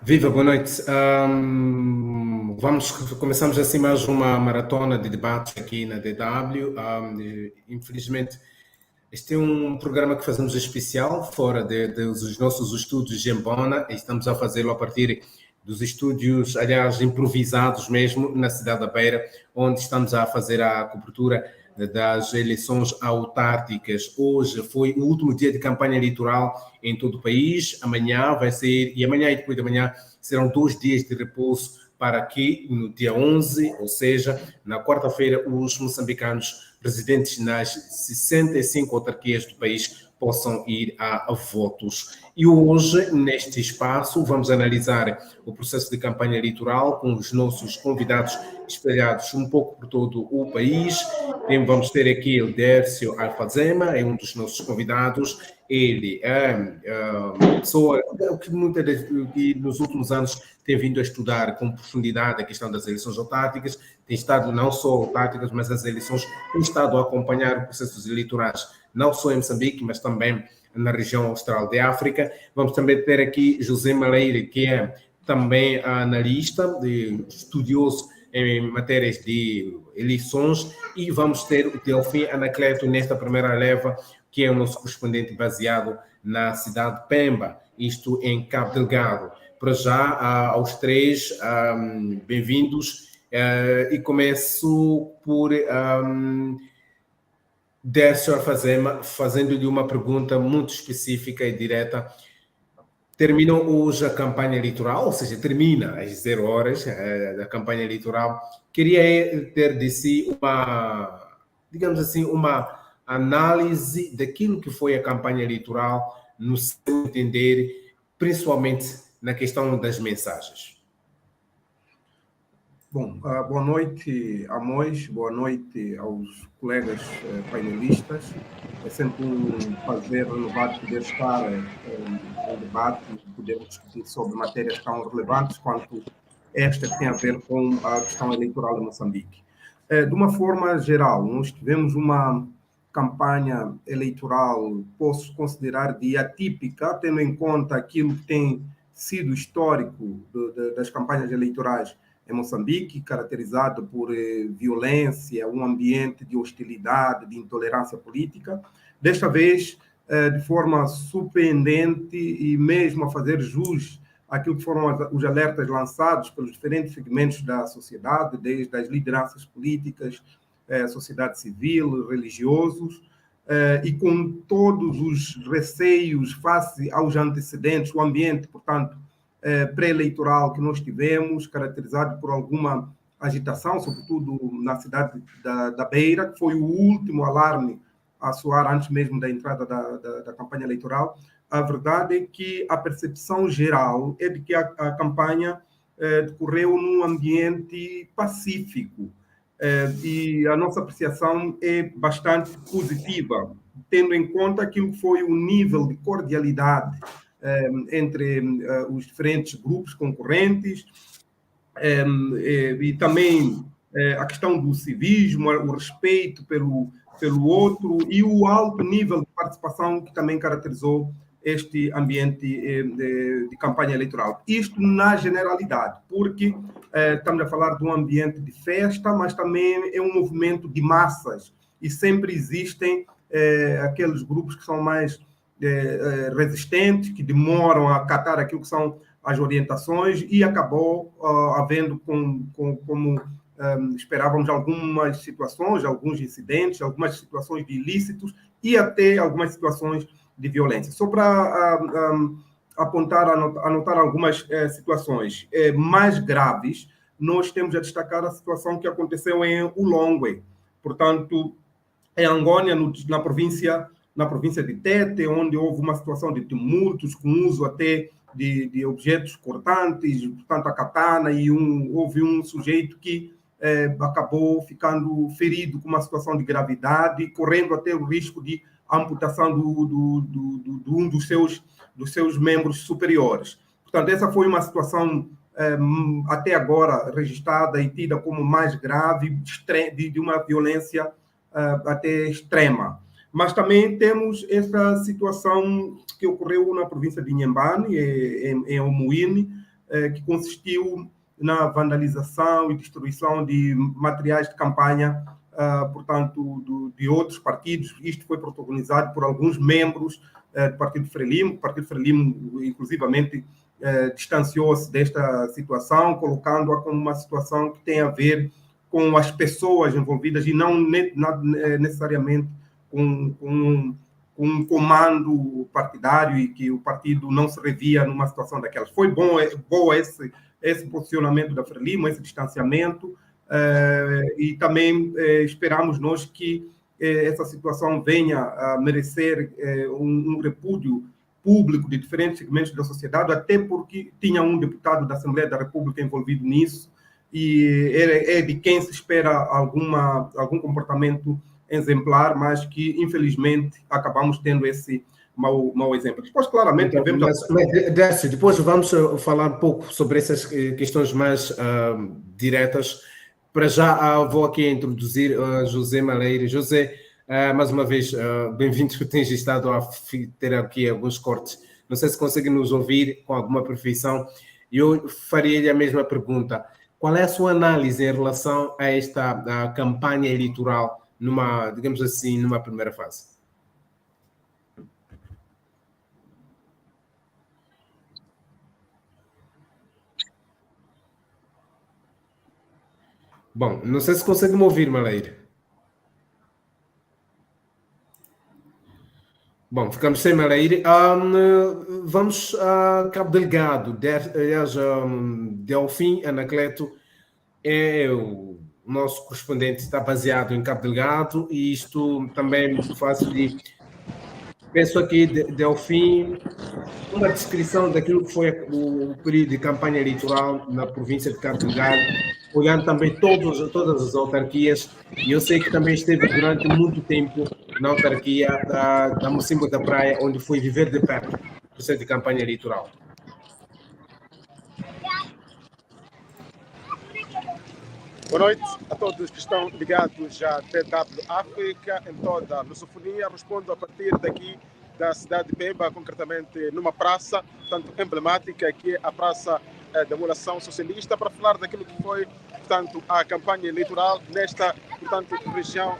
Viva, boa noite. Começamos assim mais uma maratona de debates aqui na DW. Infelizmente, este é um programa que fazemos especial, fora dos nossos estúdios de Gembona, e estamos a fazê-lo a partir dos estúdios, aliás, improvisados mesmo, na cidade da Beira, onde estamos a fazer a cobertura das eleições autárquicas. Hoje foi o último dia de campanha eleitoral em todo o país. Amanhã vai ser, e amanhã e depois de amanhã serão 2 dias de repouso para que no dia 11, ou seja, na quarta-feira, os moçambicanos residentes nas 65 autarquias do país possam ir a votos. E hoje, neste espaço, vamos analisar o processo de campanha eleitoral com os nossos convidados espalhados um pouco por todo o país. Vamos ter aqui o Dércio Alfazema, é um dos nossos convidados. Ele é uma pessoa que nos últimos anos tem vindo a estudar com profundidade a questão das eleições autárquicas, tem estado não só autárquicas, mas as eleições, tem estado a acompanhar o processo eleitorais, não só em Moçambique, mas também na região austral de África. Vamos também ter aqui José Maleire, que é também analista, estudioso em matérias de eleições, e vamos ter o Delfim Anacleto nesta primeira leva, que é o nosso correspondente baseado na cidade de Pemba, isto em Cabo Delgado. Para já, aos três, bem-vindos, e começo por Décio Alfazema, fazendo-lhe uma pergunta muito específica e direta. Terminou hoje a campanha eleitoral, ou seja, termina às 0 horas da campanha eleitoral. Queria ter de si uma, digamos assim, uma análise daquilo que foi a campanha eleitoral, no seu entender, principalmente na questão das mensagens. Bom, boa noite, Amós, boa noite aos colegas painelistas. É sempre um prazer renovado poder estar em debate e poder discutir sobre matérias tão relevantes quanto esta que tem a ver com a questão eleitoral de Moçambique. De uma forma geral, nós tivemos uma campanha eleitoral, posso considerar, de atípica, tendo em conta aquilo que tem sido histórico das campanhas eleitorais em Moçambique, caracterizado por violência, um ambiente de hostilidade, de intolerância política. Desta vez, de forma surpreendente e mesmo a fazer jus àquilo que foram os alertas lançados pelos diferentes segmentos da sociedade, desde as lideranças políticas, sociedade civil, religiosos, e com todos os receios face aos antecedentes, o ambiente, portanto, pré-eleitoral que nós tivemos, caracterizado por alguma agitação, sobretudo na cidade da Beira, que foi o último alarme a soar antes mesmo da entrada da campanha eleitoral. A verdade é que a percepção geral é de que a campanha decorreu num ambiente pacífico, e a nossa apreciação é bastante positiva, tendo em conta aquilo que foi o nível de cordialidade entre os diferentes grupos concorrentes, e também a questão do civismo, o respeito pelo outro e o alto nível de participação que também caracterizou este ambiente de campanha eleitoral. Isto na generalidade, porque estamos a falar de um ambiente de festa, mas também é um movimento de massas e sempre existem aqueles grupos que são mais resistentes, que demoram a acatar aquilo que são as orientações, e acabou havendo, como esperávamos, algumas situações, alguns incidentes, algumas situações de ilícitos e até algumas situações de violência. Só para anotar algumas situações mais graves, nós temos a destacar a situação que aconteceu em Ulongwe, portanto, em Angônia, na província de Tete, onde houve uma situação de tumultos, com uso até de objetos cortantes, portanto, a katana, e houve um sujeito que acabou ficando ferido com uma situação de gravidade, correndo até o risco de amputação de um dos seus membros superiores. Portanto, essa foi uma situação até agora registrada e tida como mais grave, de uma violência até extrema. Mas também temos essa situação que ocorreu na província de Inhambane, em Omuíne, que consistiu na vandalização e destruição de materiais de campanha, portanto, de outros partidos. Isto foi protagonizado por alguns membros do Partido Frelimo. O Partido Frelimo, inclusivamente, distanciou-se desta situação, colocando-a como uma situação que tem a ver com as pessoas envolvidas e não necessariamente com um comando partidário, e que o partido não se revia numa situação daquelas. Foi bom esse posicionamento da Frelimo, esse distanciamento, e também esperamos nós que essa situação venha a merecer um repúdio público de diferentes segmentos da sociedade, até porque tinha um deputado da Assembleia da República envolvido nisso, e é de quem se espera algum comportamento exemplar, mas que, infelizmente, acabamos tendo esse mau exemplo. Depois, claramente, então, Décio, depois vamos falar um pouco sobre essas questões mais diretas. Para já, vou aqui introduzir José Maleire. José, mais uma vez, bem-vindo. Tens estado a ter aqui alguns cortes. Não sei se consegue nos ouvir com alguma perfeição. Eu faria-lhe a mesma pergunta. Qual é a sua análise em relação a esta campanha eleitoral, digamos assim, numa primeira fase? Bom, não sei se consegue me ouvir, Maleire. Bom, ficamos sem Maleire. Vamos a Cabo Delgado. Delfim Anacleto o nosso correspondente, está baseado em Cabo Delgado, e isto também muito fácil de... Penso aqui, Delfim, uma descrição daquilo que foi o período de campanha eleitoral na província de Cabo Delgado, olhando também todas as autarquias, e eu sei que também esteve durante muito tempo na autarquia da Mocimboa da Praia, onde foi viver de perto o processo de campanha eleitoral. Boa noite a todos que estão ligados à DW África em toda a lusofonia. Respondo a partir daqui da cidade de Pemba, concretamente numa praça, portanto, emblemática, que é a Praça da Emulação Socialista, para falar daquilo que foi, portanto, a campanha eleitoral nesta, portanto, região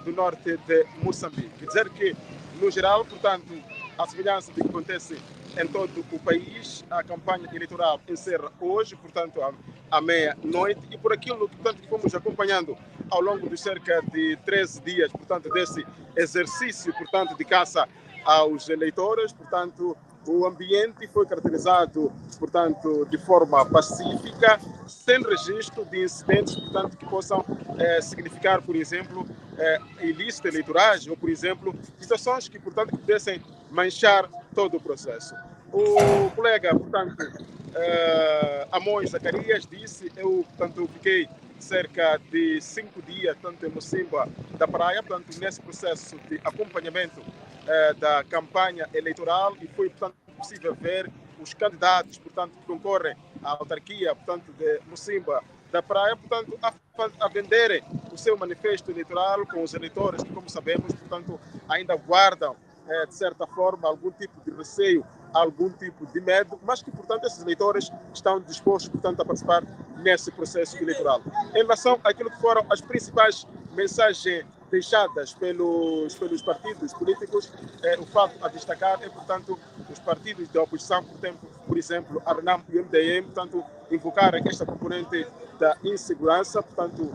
do norte de Moçambique. Quer dizer que, no geral, portanto, a semelhança do que acontece em todo o país, a campanha eleitoral encerra hoje, portanto, à meia-noite, e por aquilo que, portanto, fomos acompanhando ao longo de cerca de 13 dias, portanto, desse exercício, portanto, de caça aos eleitores, portanto, o ambiente foi caracterizado, portanto, de forma pacífica, sem registro de incidentes, portanto, que possam significar, por exemplo, ilícito eleitorais, ou, por exemplo, situações que, portanto, pudessem manchar todo o processo. O colega, portanto, Amós Zacarias disse, eu, portanto, fiquei cerca de 5 dias, tanto em Mocimboa da Praia, portanto, nesse processo de acompanhamento da campanha eleitoral, e foi, portanto, possível ver os candidatos, portanto, que concorrem à autarquia, portanto, de Mocimboa da Praia, portanto, a venderem o seu manifesto eleitoral com os eleitores que, como sabemos, portanto, ainda guardam, de certa forma, algum tipo de receio, algum tipo de medo, mas que, portanto, esses eleitores estão dispostos, portanto, a participar nesse processo eleitoral. Em relação àquilo que foram as principais mensagens deixadas pelos partidos políticos, o fato a destacar é, portanto, os partidos da oposição, por exemplo, a RENAM e o MDM, portanto, invocarem esta componente da insegurança, portanto,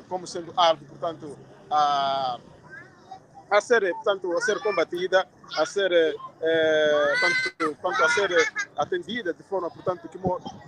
como sendo algo, portanto, a ser combatida, a ser atendida de forma, portanto,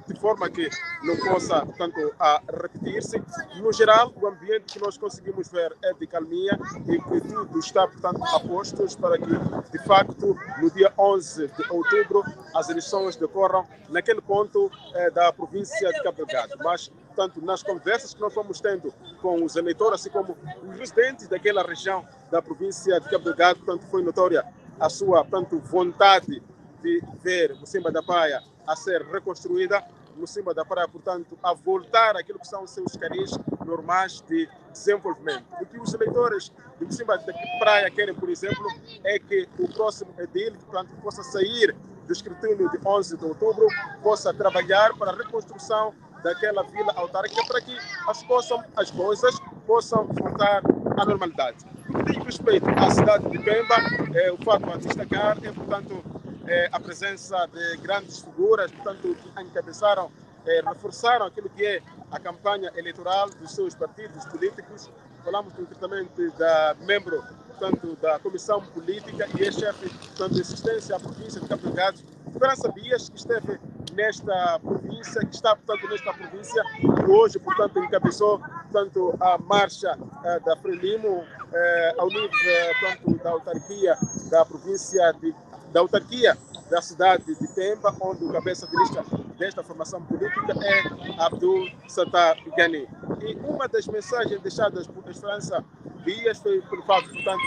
de forma que não possa, portanto, repetir-se. No geral, o ambiente que nós conseguimos ver é de calmia, e que tudo está, portanto, a postos para que, de facto, no dia 11 de outubro, as eleições decorram naquele ponto da província de Cabo Delgado. Mas, portanto, nas conversas que nós fomos tendo com os eleitores, assim como os residentes daquela região da província de Cabo Delgado, portanto, foi notória a sua, portanto, vontade de ver Mocimboa da Praia a ser reconstruída, Mocimboa da Praia, portanto, a voltar àquilo que são os seus caris normais de desenvolvimento. O que os eleitores de Mocimboa da Praia querem, por exemplo, é que o próximo edil, portanto, possa sair do escrutínio de 11 de outubro, possa trabalhar para a reconstrução daquela vila autárquica para que as coisas possam voltar à normalidade. No que diz respeito à cidade de Pemba, o fato a destacar é, portanto, a presença de grandes figuras, portanto, que encabeçaram, reforçaram aquilo que é a campanha eleitoral dos seus partidos políticos. Falamos concretamente da membro, portanto, da Comissão Política e ex-chefe, portanto, de assistência à província de Cabo Delgado, Esperança Dias, que esteve nesta província, que está, portanto, nesta província, e hoje, portanto, encabeçou, portanto, a marcha da Frelimo ao nível, portanto, da autarquia da província da autarquia da cidade de Pemba, onde o cabeça de lista desta formação política é Abdul Sattar Ghani. E uma das mensagens deixadas por Esperança Dias foi pelo fato, portanto,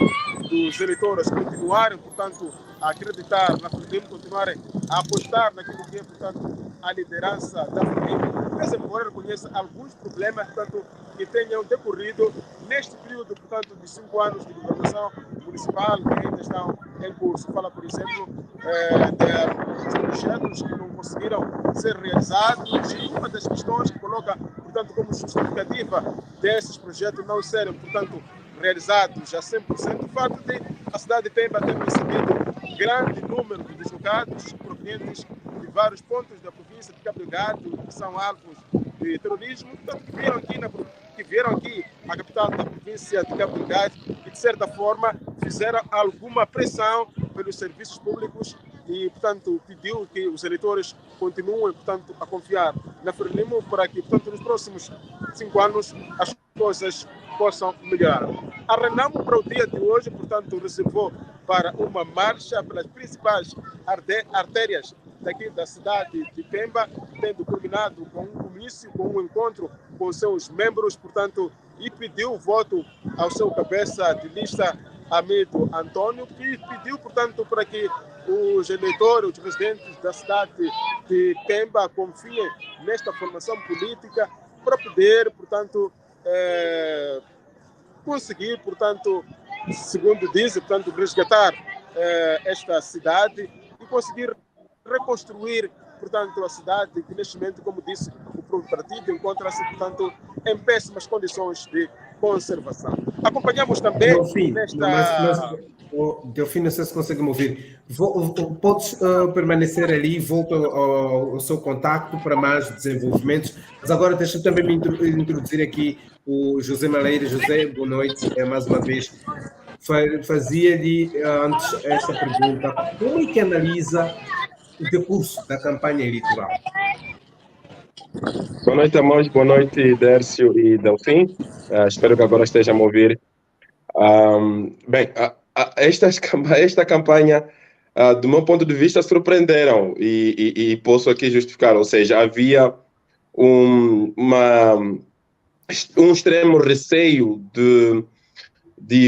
dos eleitores continuarem, portanto, a acreditar na Frelimo, continuarem a apostar naquilo que é, portanto, a liderança da Frelimo, mesmo embora reconheça alguns problemas, portanto, que tenham decorrido neste período, portanto, de 5 anos de governação municipal que ainda estão em curso. Fala, por exemplo, de projetos que não conseguiram ser realizados, e uma das questões que coloca, portanto, como justificativa desses projetos não serem, portanto, realizados a 100%, o fato de a cidade de Pemba ter recebido grande número de deslocados provenientes de vários pontos da província de Cabo Delgado, que são alvos de terrorismo, portanto, que vieram aqui à capital da província de Cabo Delgado e, de certa forma, fizeram alguma pressão pelos serviços públicos e, portanto, pediu que os eleitores continuem, portanto, a confiar na Frelimo para que, portanto, nos próximos 5 anos as coisas possam melhorar. A Renamo, para o dia de hoje, portanto, reservou para uma marcha pelas principais artérias daqui da cidade de Pemba, tendo culminado com um comício, com um encontro com seus membros, portanto, e pediu o voto ao seu cabeça de lista, Amido Antônio, que pediu, portanto, para que os eleitores, os residentes da cidade de Pemba confiem nesta formação política para poder, portanto, conseguir, portanto, segundo dizem, portanto, resgatar esta cidade e conseguir reconstruir, portanto, a cidade que neste momento, como disse, o próprio partido encontra-se, portanto, em péssimas condições de conservação. Acompanhamos também nesta... Delfim, não sei se consegue me ouvir. Podes permanecer ali, volto ao seu contacto para mais desenvolvimentos. Mas agora deixa também me introduzir aqui o José Maleira. José, boa noite, mais uma vez. Fazia-lhe antes esta pergunta: como é que analisa o decurso da campanha eleitoral? Boa noite, Amós. Boa noite, Dércio e Delfim. Espero que agora estejam a me ouvir. Bem, esta campanha, do meu ponto de vista, surpreenderam e posso aqui justificar. Ou seja, havia um extremo receio de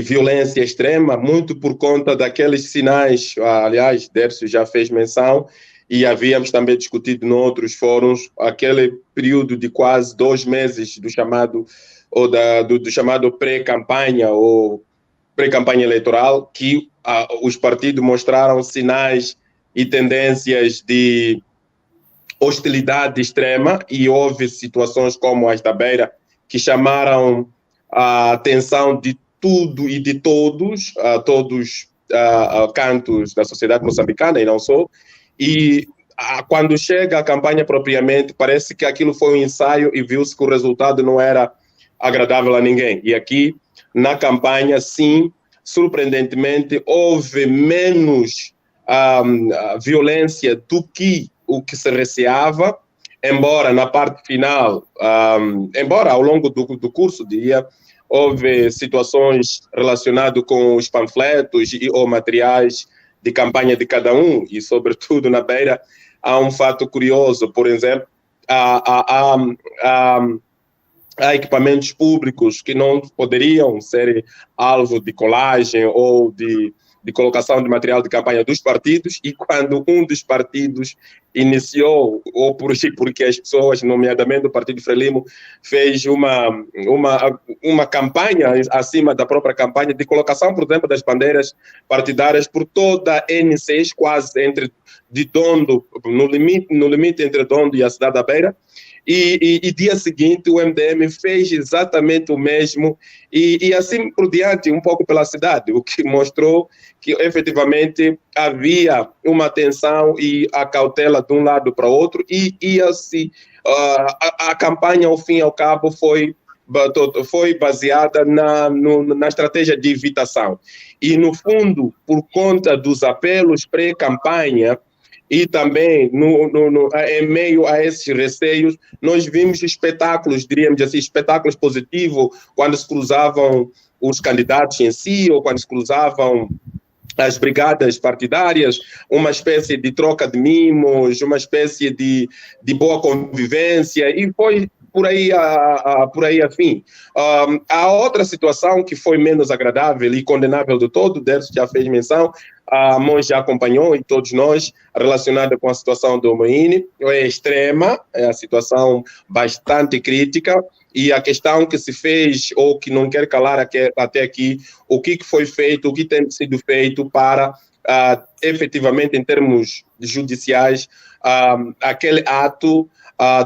violência extrema, muito por conta daqueles sinais, aliás, Dércio já fez menção, e havíamos também discutido em outros fóruns, aquele período de quase 2 meses do chamado pré-campanha ou pré-campanha eleitoral, que os partidos mostraram sinais e tendências de hostilidade extrema, e houve situações como as da Beira que chamaram a atenção de tudo e de todos cantos da sociedade moçambicana, e não só. E quando chega a campanha propriamente, parece que aquilo foi um ensaio e viu-se que o resultado não era agradável a ninguém. E aqui, na campanha, sim, surpreendentemente, houve menos violência do que o que se receava, embora na parte final, embora ao longo do curso, diria, houve situações relacionadas com os panfletos ou materiais de campanha de cada um, e sobretudo na Beira há um fato curioso, por exemplo, há equipamentos públicos que não poderiam ser alvo de colagem ou de de colocação de material de campanha dos partidos, e quando um dos partidos iniciou, ou porque as pessoas, nomeadamente o Partido Frelimo, fez uma campanha acima da própria campanha de colocação, por exemplo, das bandeiras partidárias por toda a N6, quase de Dondo, no limite entre Dondo e a cidade da Beira. E dia seguinte o MDM fez exatamente o mesmo e assim por diante, um pouco pela cidade, o que mostrou que efetivamente havia uma tensão e a cautela de um lado para o outro e a campanha, ao fim e ao cabo, foi baseada na estratégia de evitação. E, no fundo, por conta dos apelos pré-campanha, e também, em meio a esses receios, nós vimos espetáculos, diríamos assim, espetáculos positivos, quando se cruzavam os candidatos em si, ou quando se cruzavam as brigadas partidárias, uma espécie de troca de mimos, uma espécie de boa convivência, e foi por aí afim. A outra situação que foi menos agradável e condenável de todo, o Derso já fez menção, a Mon já acompanhou, e todos nós, relacionada com a situação do Moine, é extrema, é a situação bastante crítica, e a questão que se fez, ou que não quer calar até aqui, o que foi feito, o que tem sido feito para, efetivamente, em termos judiciais, aquele ato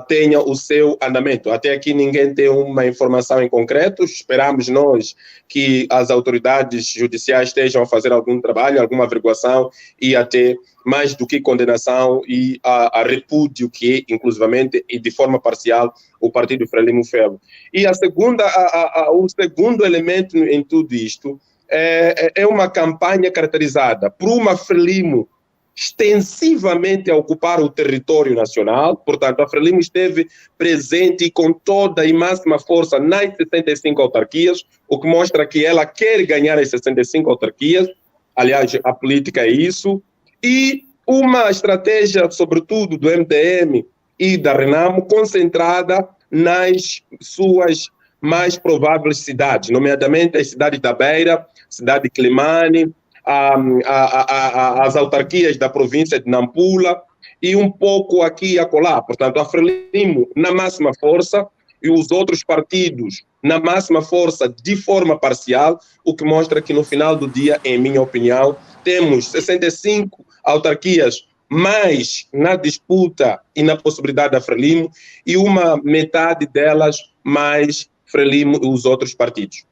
tenha o seu andamento. Até aqui ninguém tem uma informação em concreto, esperamos nós que as autoridades judiciais estejam a fazer algum trabalho, alguma averiguação e até mais do que condenação e a repúdio que, inclusivamente, e de forma parcial, o Partido Frelimo fez. E o segundo elemento em tudo isto é uma campanha caracterizada por uma Frelimo extensivamente a ocupar o território nacional, portanto, a Frelimo esteve presente com toda e máxima força nas 65 autarquias, o que mostra que ela quer ganhar as 65 autarquias, aliás, a política é isso, e uma estratégia, sobretudo, do MDM e da Renamo, concentrada nas suas mais prováveis cidades, nomeadamente as cidades da Beira, cidade de Climane, as autarquias da província de Nampula e um pouco aqui e acolá. Portanto, a Frelimo na máxima força e os outros partidos na máxima força de forma parcial, o que mostra que no final do dia, em minha opinião, temos 65 autarquias mais na disputa e na possibilidade da Frelimo e uma metade delas mais Frelimo e os outros partidos.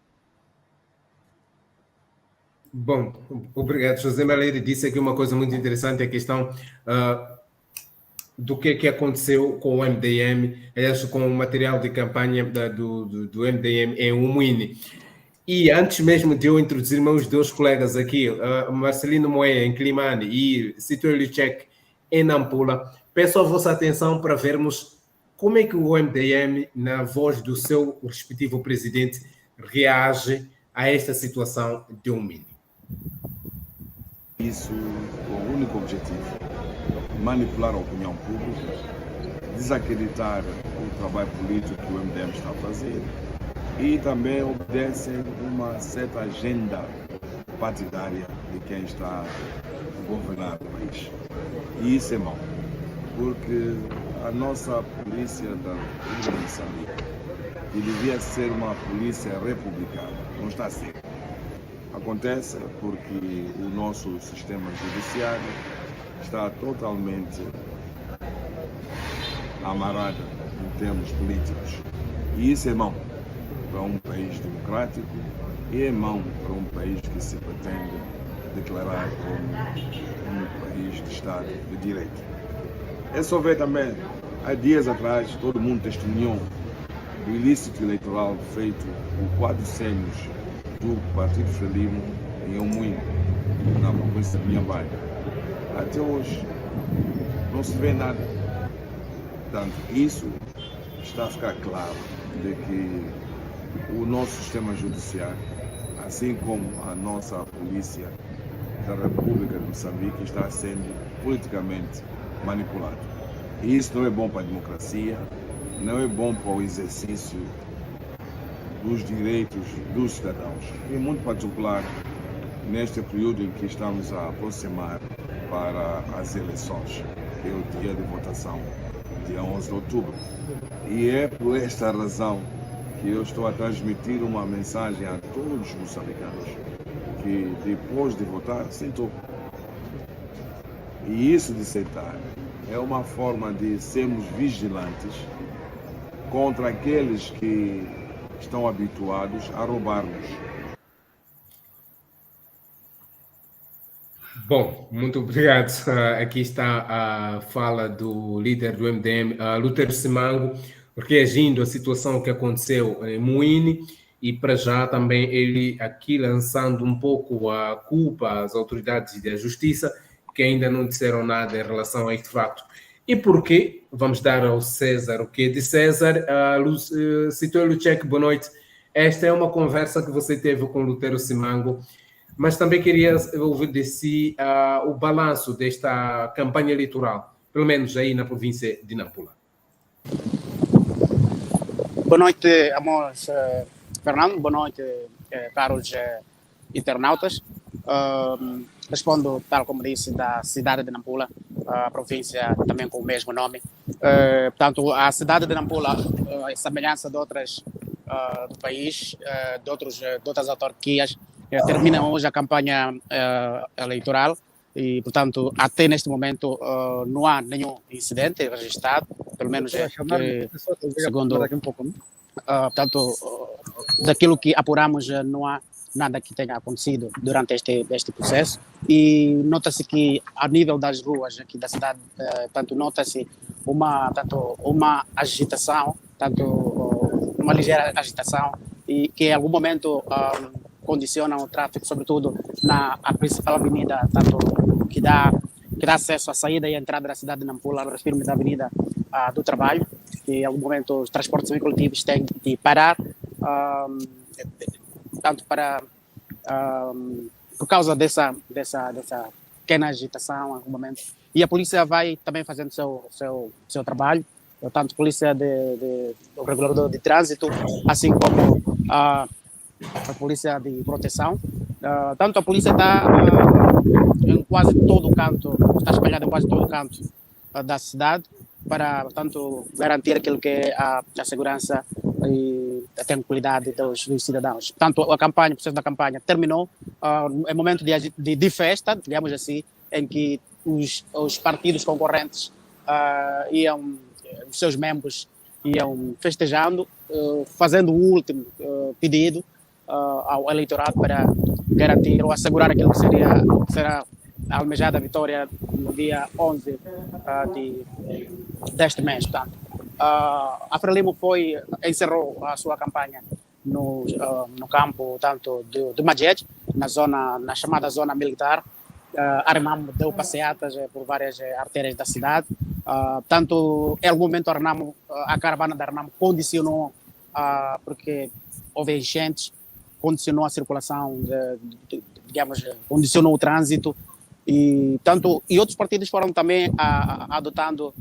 Bom, obrigado. José Maleiro disse aqui uma coisa muito interessante, a questão do que aconteceu com o MDM, aliás, com o material de campanha do MDM em Umuine. E antes mesmo de eu introduzir meus dois colegas aqui, Marcelino Moé em Climane e Sitor Luchek em Nampula, peço a vossa atenção para vermos como é que o MDM, na voz do seu respectivo presidente, reage a esta situação de Umuine. Isso, o único objetivo, manipular a opinião pública, desacreditar o trabalho político que o MDM está a fazer e também obedecem uma certa agenda partidária de quem está a governar o país. E isso é mau, porque a nossa polícia da República de Moçambique, que devia ser uma polícia republicana, não está a ser. Acontece porque o nosso sistema judiciário está totalmente amarrado em termos políticos. E isso é mau para um país democrático e é mau para um país que se pretende declarar como um país de Estado de Direito. É só ver também, há dias atrás, todo mundo testemunhou do ilícito eleitoral feito por 4 sênios do Partido Frelimo em Umuine, na província de Inhambane. Até hoje não se vê nada. Portanto, isso está a ficar claro de que o nosso sistema judiciário, assim como a nossa polícia da República de Moçambique, está sendo politicamente manipulado. E isso não é bom para a democracia, não é bom para o exercício dos direitos dos cidadãos, e muito particular neste período em que estamos a aproximar para as eleições, que é o dia de votação, dia 11 de outubro. E é por esta razão que eu estou a transmitir uma mensagem a todos os moçambicanos que depois de votar, sentou. E isso de sentar é uma forma de sermos vigilantes contra aqueles que estão habituados a roubar-nos. Bom, muito obrigado. Aqui está a fala do líder do MDM, Lutero Simango, reagindo à situação que aconteceu em Moine e para já também ele aqui lançando um pouco a culpa às autoridades da justiça que ainda não disseram nada em relação a este fato. E por quê? Vamos dar ao César o que é de César. Citou Lucek, boa noite. Esta é uma conversa que você teve com Lutero Simango, mas também queria ouvir de si o balanço desta campanha eleitoral, pelo menos aí na província de Nampula. Boa noite, amigos Fernando. Boa noite, caros internautas. Respondo, tal como disse, da cidade de Nampula, a província também com o mesmo nome. Portanto, a cidade de Nampula, a semelhança de outras do país, de outras autarquias, termina hoje a campanha eleitoral e, portanto, até neste momento não há nenhum incidente registrado, pelo menos segundo, portanto, daquilo que apuramos, não há nada que tenha acontecido durante este processo e nota-se que a nível das ruas aqui da cidade, tanto nota-se uma agitação, uma ligeira agitação e que em algum momento condiciona o tráfego, sobretudo na principal avenida, tanto que dá acesso à saída e à entrada da cidade de Nampula, refiro-me da Avenida do Trabalho, que em algum momento os transportes coletivos têm de parar, tanto por causa dessa pequena agitação em algum momento. E a polícia vai também fazendo seu trabalho, tanto a polícia do regulador de trânsito, assim como a polícia de proteção. Tanto a polícia está em quase todo o canto, está espalhada em quase todo o canto da cidade, para, portanto, garantir aquilo que é a segurança e a tranquilidade dos cidadãos. Portanto, o processo da campanha terminou, é momento de festa, digamos assim, em que os partidos concorrentes os seus membros iam festejando, fazendo o último pedido ao eleitorado para garantir ou assegurar aquilo que será a almejada vitória no dia 11 deste mês. Portanto, a Frelimo encerrou a sua campanha no campo tanto de Madjed, na chamada zona militar. Arnamo deu passeatas por várias artérias da cidade. Tanto em algum momento a caravana de Arnamo condicionou, porque houve enchentes, condicionou a circulação, digamos, condicionou o trânsito, e outros partidos foram também adotando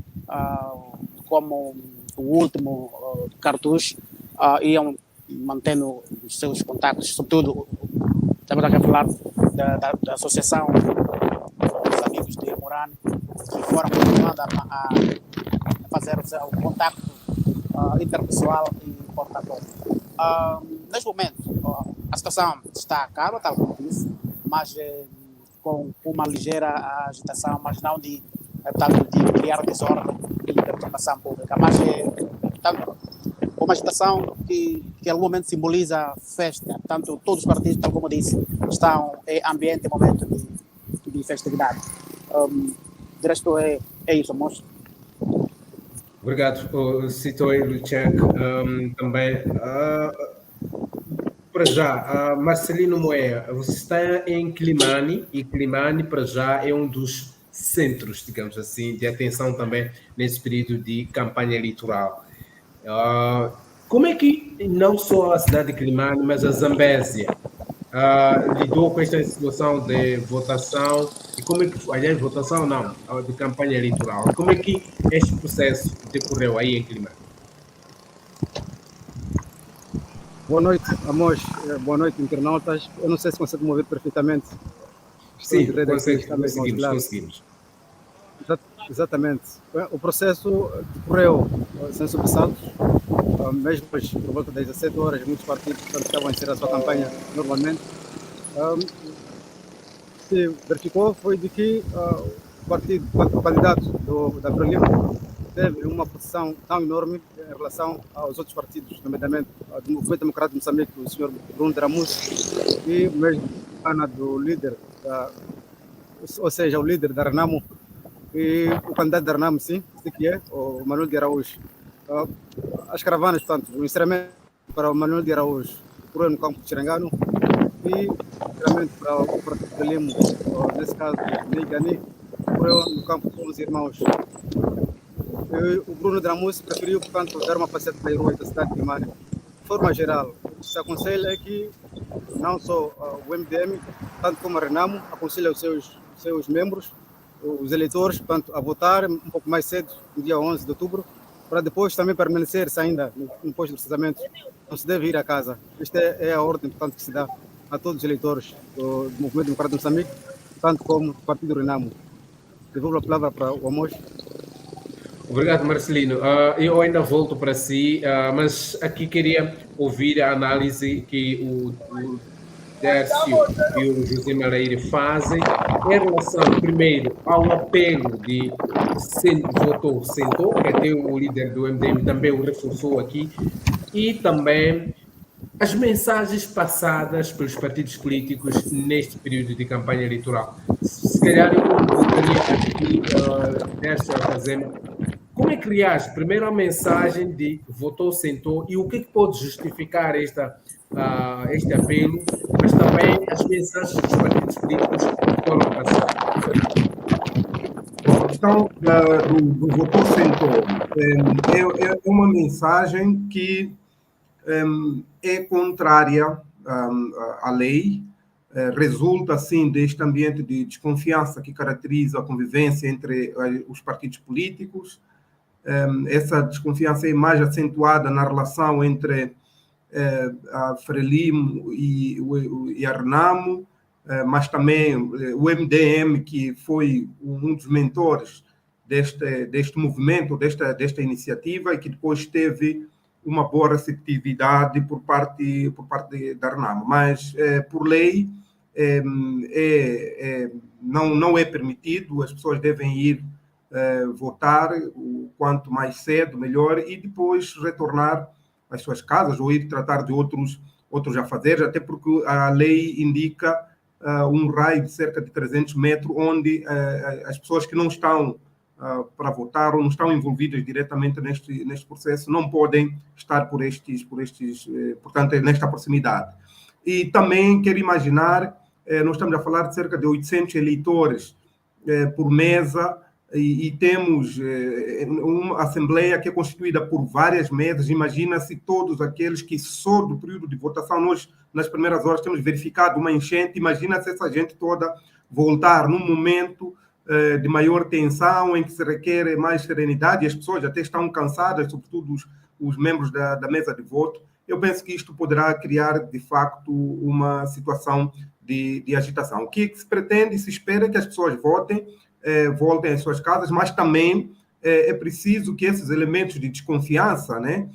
como o último cartucho, iam mantendo os seus contactos, sobretudo, estamos aqui a falar da Associação dos Amigos de Morane, que foram continuando a fazer o contacto interpessoal e porta-a-porta. Neste momento, a situação está calma, tal como disse, mas com uma ligeira agitação, mas não de criar desordem e de perturbação pública, mas uma agitação que em algum momento simboliza festa. Portanto, todos os partidos, tal como disse, estão em ambiente, momento de festividade. De resto, é isso, moço. Obrigado. Citou aí, Lucek, também. Para já, Marcelino Moea, você está em Climane, e Climane, para já, é um dos centros, digamos assim, de atenção também nesse período de campanha eleitoral. Como é que não só a cidade de Climane, mas a Zambésia lidou com esta situação de votação, e como é que, aliás, votação não, de campanha eleitoral, como é que este processo decorreu aí em Climane? Boa noite, Amos. Boa noite, internautas. Eu não sei se consegue mover perfeitamente. Sim, conseguimos. Exatamente. O processo decorreu sem sobressaltos, mesmo por volta das 17 horas, muitos partidos estavam a iniciar a sua campanha normalmente. O que se verificou foi de que o candidato da Frelimo teve uma posição tão enorme em relação aos outros partidos, nomeadamente do Movimento Democrático de Moçambique, o Sr. Bruno Dramus, e mesmo do líder, ou seja, o líder da Renamo, e o candidato da Renamo, sim, que é o Manuel de Araújo. As caravanas, portanto, o encerramento para o Manuel de Araújo ocorreu no campo de Xerengano e o encerramento para o partido de Frelimo, nesse caso, Neigani, ocorreu no campo com os irmãos. O Bruno Dramus preferiu, portanto, dar uma passeada para a rua da cidade de Mane. De forma geral, o que se aconselha é que não só o MDM, tanto como a Renamo, aconselha os seus membros, os eleitores, portanto, a votar um pouco mais cedo, no dia 11 de outubro, para depois também permanecer-se ainda no posto de processamento. Não se deve ir a casa. Esta é a ordem, portanto, que se dá a todos os eleitores do Movimento Democrático de Moçambique, tanto como do Partido Renamo. Devolvo a palavra para o Amos. Obrigado, Marcelino. Eu ainda volto para si, mas aqui queria ouvir a análise que o Dércio e o José Maraíra fazem em relação, primeiro, ao apelo de votou, sentou, que até o líder do MDM também o reforçou aqui, e também as mensagens passadas pelos partidos políticos neste período de campanha eleitoral. Se calhar eu gostaria aqui, Dércio, a fazer. Como é que reage, primeiro, a mensagem de votou, sentou, e o que pode justificar este apelo, mas também as mensagens dos partidos políticos que foram passadas? A questão do votou, sentou é uma mensagem que é contrária à lei, resulta, assim, deste ambiente de desconfiança que caracteriza a convivência entre os partidos políticos. Essa desconfiança é mais acentuada na relação entre a Frelimo e a Renamo, mas também o MDM, que foi um dos mentores deste movimento, desta iniciativa, e que depois teve uma boa receptividade por parte da Renamo. Mas, por lei, não é permitido, as pessoas devem ir votar o quanto mais cedo, melhor, e depois retornar às suas casas ou ir tratar de outros afazeres, até porque a lei indica um raio de cerca de 300 metros onde as pessoas que não estão para votar ou não estão envolvidas diretamente neste processo não podem estar portanto, nesta proximidade. E também quero imaginar, nós estamos a falar de cerca de 800 eleitores por mesa, e temos uma assembleia que é constituída por várias mesas. Imagina-se todos aqueles que só do período de votação, nós nas primeiras horas temos verificado uma enchente. Imagina-se essa gente toda voltar num momento de maior tensão, em que se requer mais serenidade, e as pessoas até estão cansadas, sobretudo os membros da mesa de voto. Eu penso que isto poderá criar, de facto, uma situação de agitação. O que se pretende e se espera é que as pessoas voltem às suas casas, mas também é preciso que esses elementos de desconfiança, né,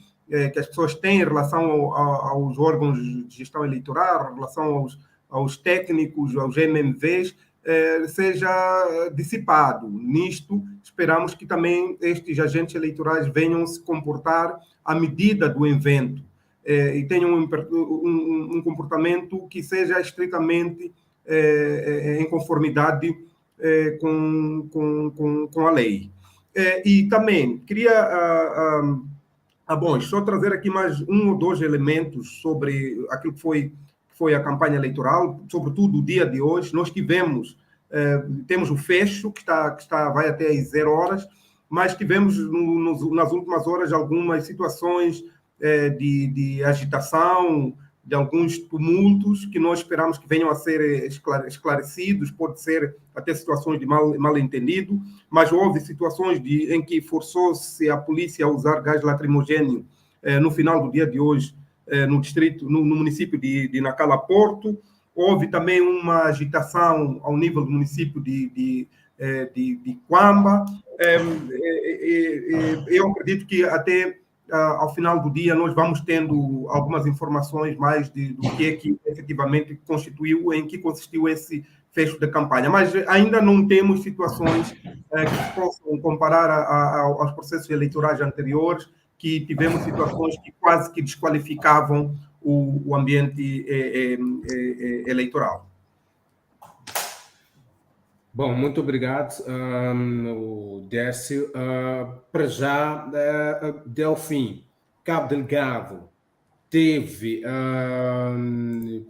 que as pessoas têm em relação aos órgãos de gestão eleitoral, em relação aos técnicos, aos MMVs, seja dissipado. Nisto, esperamos que também estes agentes eleitorais venham se comportar à medida do evento e tenham um comportamento que seja estritamente em conformidade com a lei. E também queria, só trazer aqui mais um ou dois elementos sobre aquilo que foi a campanha eleitoral, sobretudo o dia de hoje. Nós temos o fecho, que vai até às 0 horas, mas tivemos nas últimas horas algumas situações de agitação, de alguns tumultos que nós esperamos que venham a ser esclarecidos. Pode ser até situações de mal-entendido, mas houve situações em que forçou-se a polícia a usar gás lacrimogéneo no final do dia de hoje no distrito, no município de Nacala Porto. Houve também uma agitação ao nível do município de Quamba. Eu acredito que até ao final do dia nós vamos tendo algumas informações mais do que é que efetivamente constituiu, em que consistiu esse fecho da campanha, mas ainda não temos situações que se possam comparar aos processos eleitorais anteriores, que tivemos situações que quase que desqualificavam o ambiente eleitoral. Bom, muito obrigado, o Décio. Para já, Delfim, Cabo Delgado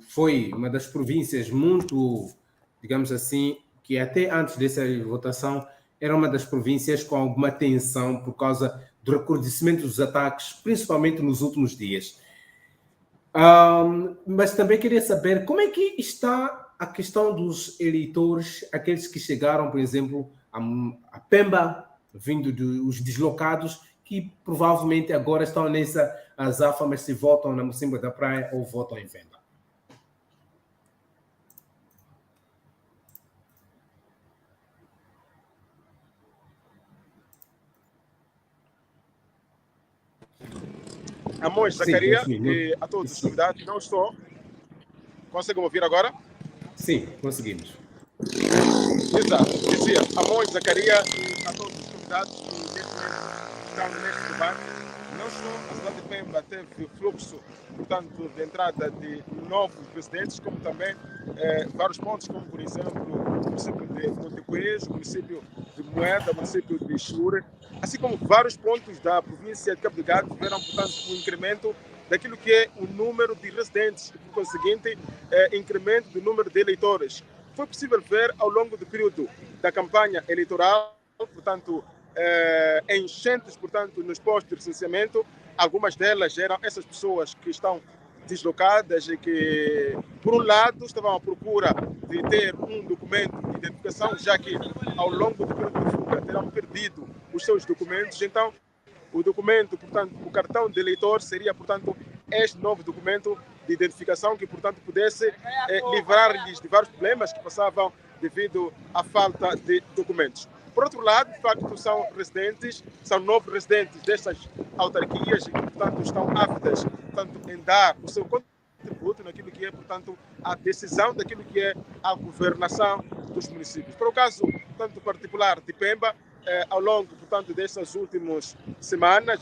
foi uma das províncias muito, digamos assim, que até antes dessa votação era uma das províncias com alguma tensão por causa do recrudescimento dos ataques, principalmente nos últimos dias. Mas também queria saber como é que está a questão dos eleitores, aqueles que chegaram, por exemplo, a Pemba, vindo dos deslocados, que provavelmente agora estão nessa azáfama, se votam na Mocimboa da Praia ou votam em Venda. Amós Zacaria e a todos os convidados, não estou. Conseguem ouvir agora? Sim, conseguimos. Exato. Dizia Amós Zacaria e a todos os convidados que neste momento estão neste debate. Não só a cidade de Pemba teve fluxo, portanto, de entrada de novos residentes, como também vários pontos, como por exemplo o município de Montecoês, o município de Moeda, o município de Xure, assim como vários pontos da província de Cabo Delgado tiveram, portanto, um incremento daquilo que é o número de residentes e, por conseguinte, incremento do número de eleitores. Foi possível ver ao longo do período da campanha eleitoral, portanto, enchentes, portanto, nos postos de recenseamento. Algumas delas eram essas pessoas que estão deslocadas e que, por um lado, estavam à procura de ter um documento de identificação, já que ao longo do período de fuga terão perdido os seus documentos. Então, o documento, portanto, o cartão de eleitor seria, portanto, este novo documento de identificação que, portanto, pudesse livrar-lhes de vários problemas que passavam devido à falta de documentos. Por outro lado, de facto, são novos residentes destas autarquias e que, portanto, estão ávidas, portanto, em dar o seu contributo naquilo que é, portanto, a decisão daquilo que é a governação dos municípios. Para o caso, portanto, particular de Pemba, ao longo, portanto, destas últimas semanas,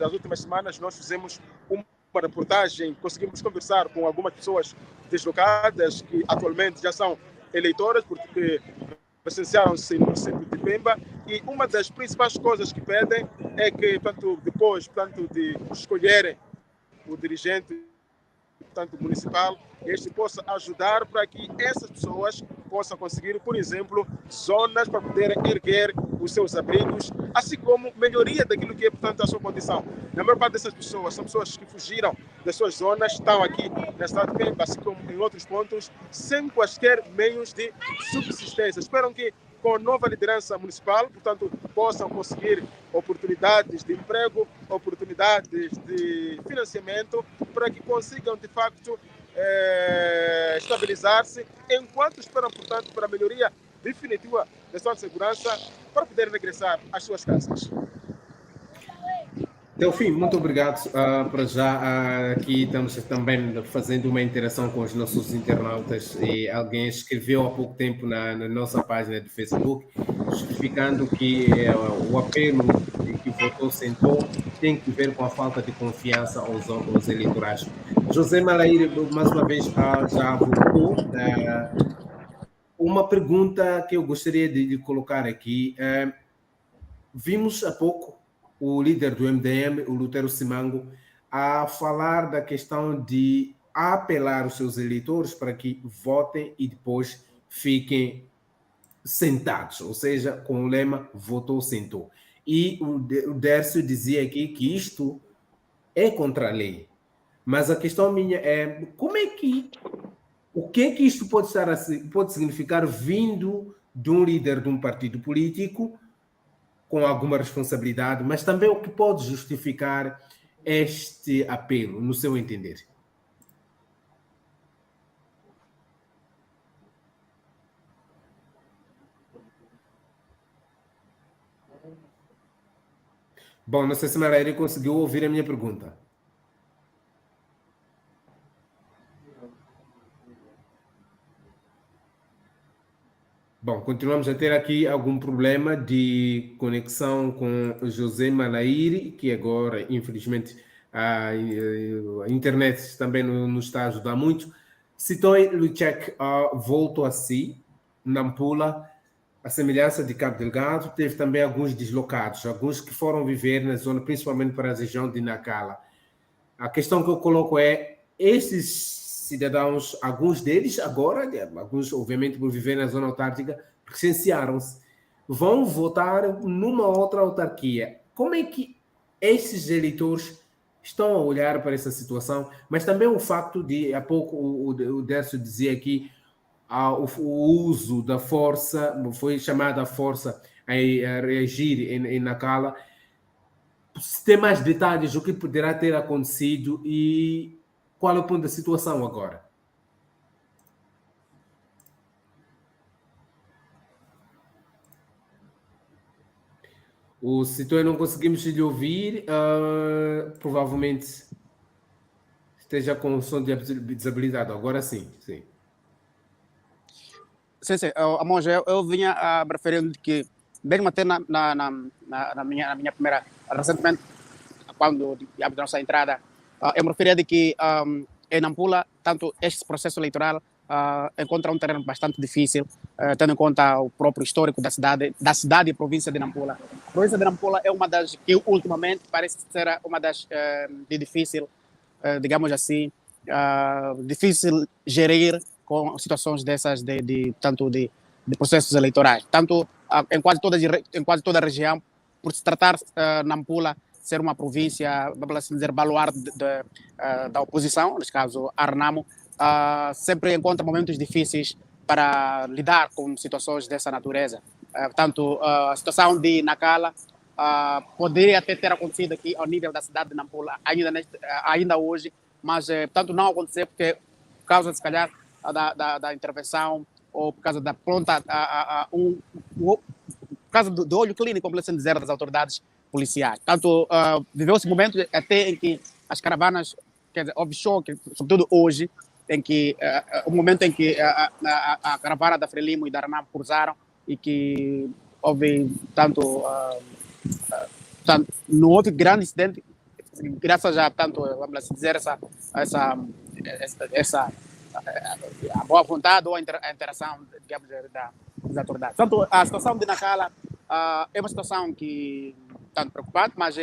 nós fizemos uma reportagem, conseguimos conversar com algumas pessoas deslocadas que atualmente já são eleitoras, porque presenciaram-se no município de Pemba, e uma das principais coisas que pedem é que, portanto, depois, portanto, de escolherem o dirigente, portanto, municipal, este possa ajudar para que essas pessoas possam conseguir, por exemplo, zonas para poderem erguer os seus abrigos, assim como melhoria daquilo que é, portanto, a sua condição. Na maior parte dessas pessoas são pessoas que fugiram das suas zonas, estão aqui na cidade de Pemba, assim como em outros pontos, sem quaisquer meios de subsistência. Esperam que, com a nova liderança municipal, portanto, possam conseguir oportunidades de emprego, oportunidades de financiamento, para que consigam, de facto, estabilizar-se, enquanto esperam, portanto, para a melhoria definitiva da sua segurança, para poder regressar às suas casas. Delfim, muito obrigado. Para já, aqui estamos também fazendo uma interação com os nossos internautas e alguém escreveu há pouco tempo na nossa página de Facebook, justificando que o apelo que votou sentou tem que ver com a falta de confiança aos órgãos eleitorais. José Malaíra, mais uma vez, já voltou. Uma pergunta que eu gostaria de colocar aqui. Vimos há pouco o líder do MDM, o Lutero Simango, a falar da questão de apelar os seus eleitores para que votem e depois fiquem sentados, ou seja, com o lema votou, sentou. E o Décio dizia aqui que isto é contra a lei. Mas a questão minha é o que é que isto pode significar vindo de um líder de um partido político com alguma responsabilidade, mas também o que pode justificar este apelo, no seu entender? Bom, não sei se Malaíri conseguiu ouvir a minha pergunta. Bom, continuamos a ter aqui algum problema de conexão com o José Malaíri, que agora, infelizmente, a internet também não nos está a ajudar muito. Sitoi Lucek voltou a si, Nampula, a semelhança de Cabo Delgado, teve também alguns deslocados, alguns que foram viver na zona, principalmente para a região de Nacala. A questão que eu coloco é, esses cidadãos, alguns deles agora, alguns obviamente por viver na zona autártica, licenciaram-se, vão votar numa outra autarquia. Como é que esses eleitores estão a olhar para essa situação? Mas também o facto de, há pouco o Décio dizia aqui, o uso da força, foi chamada a força a reagir em Nacala. Se tem mais detalhes, o que poderá ter acontecido e qual é o ponto da situação agora? O Sitoi não conseguimos lhe ouvir, provavelmente esteja com o som desabilitado. Agora sim, sim. Sim, sim. Amor, eu vinha a referindo que, mesmo até na minha primeira, recentemente, quando a nossa entrada, eu me referia de que em Nampula, tanto este processo eleitoral encontra um terreno bastante difícil, tendo em conta o próprio histórico da cidade e província de Nampula. A província de Nampula é uma das que, ultimamente, parece ser uma das de difícil, digamos assim, difícil gerir com situações dessas tanto de processos eleitorais. Tanto em quase toda a região, por se tratar Nampula ser uma província, vamos assim dizer, baluarte da oposição, neste caso Arnamo, sempre encontra momentos difíceis para lidar com situações dessa natureza. Tanto a situação de Nacala poderia até ter acontecido aqui ao nível da cidade de Nampula ainda hoje, mas tanto não aconteceu porque, por causa, se calhar, da intervenção ou por causa da pronta, por causa do olho clínico, como assim dizer, das autoridades policiais. Tanto viveu-se momento até em que as caravanas, quer dizer, houve choque, sobretudo hoje, em que o momento em que a caravana da Frelimo e da Arnam cruzaram e que houve tanto não houve grande incidente, graças a tanto, vamos assim dizer, essa a boa vontade ou a interação, digamos, das autoridades. Portanto, a situação de Nacala é uma situação que tanto preocupante, mas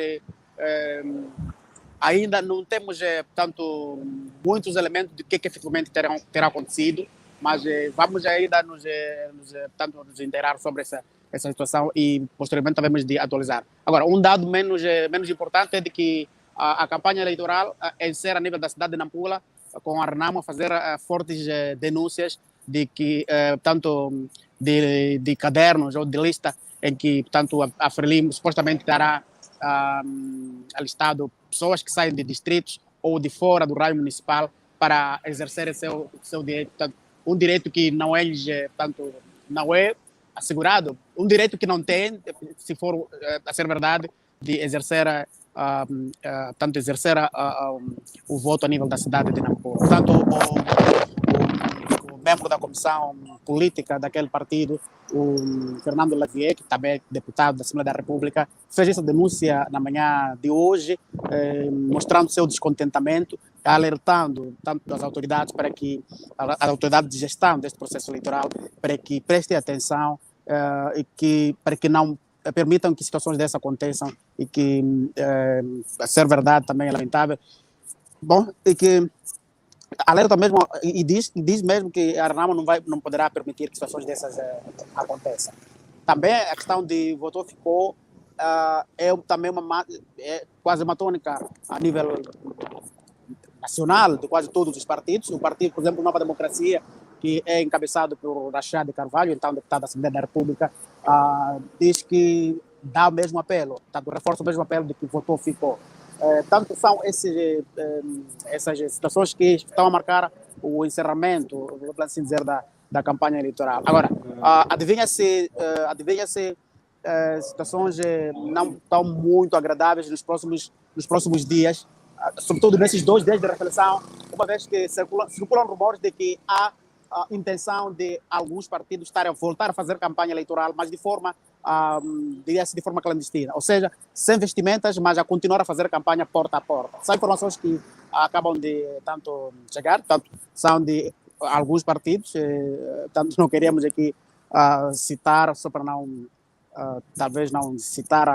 ainda não temos tanto muitos elementos de que efetivamente terá acontecido, mas vamos ainda nos inteirar sobre essa situação e posteriormente também de atualizar. Agora, um dado menos importante é de que a campanha eleitoral encerra a nível da cidade de Nampula, com a Arnamo a fazer fortes denúncias de que tanto de cadernos ou de lista em que tanto a Frelimo supostamente dará alistado pessoas que saem de distritos ou de fora do raio municipal para exercer seu direito, tanto, um direito que não é tanto não é assegurado, um direito que não tem, se for a ser verdade, de exercer tanto exercer o voto a nível da cidade de Nampula. Portanto, o membro da comissão política daquele partido, o Fernando Lavier, que também é deputado da Assembleia da República, fez essa denúncia na manhã de hoje, mostrando seu descontentamento, alertando tanto as autoridades para que as autoridades de gestão deste processo eleitoral para que prestem atenção e para que não permitam que situações dessas aconteçam e que, a ser verdade, também é lamentável. Bom, e que alerta mesmo e diz mesmo que a Arnamo não poderá permitir que situações dessas aconteçam. Também a questão de voto ficou também quase uma tônica a nível nacional de quase todos os partidos. O partido, por exemplo, Nova Democracia, que é encabeçado por Rachad de Carvalho, então deputado da Assembleia da República, diz que dá o mesmo apelo, tanto reforça o mesmo apelo de que votou ficou. Tanto são essas situações que estão a marcar o encerramento, vou assim dizer, da campanha eleitoral. Agora, adivinha-se situações não tão muito agradáveis nos próximos dias, sobretudo nesses 2 dias de reflexão, uma vez que circulam rumores de que há a intenção de alguns partidos estarem a voltar a fazer campanha eleitoral, mas de forma, diria-se, de forma clandestina, ou seja, sem vestimentas, mas a continuar a fazer campanha porta a porta. São informações que acabam de tanto chegar, tanto são de alguns partidos, tanto não queríamos aqui citar, só para não, talvez não citar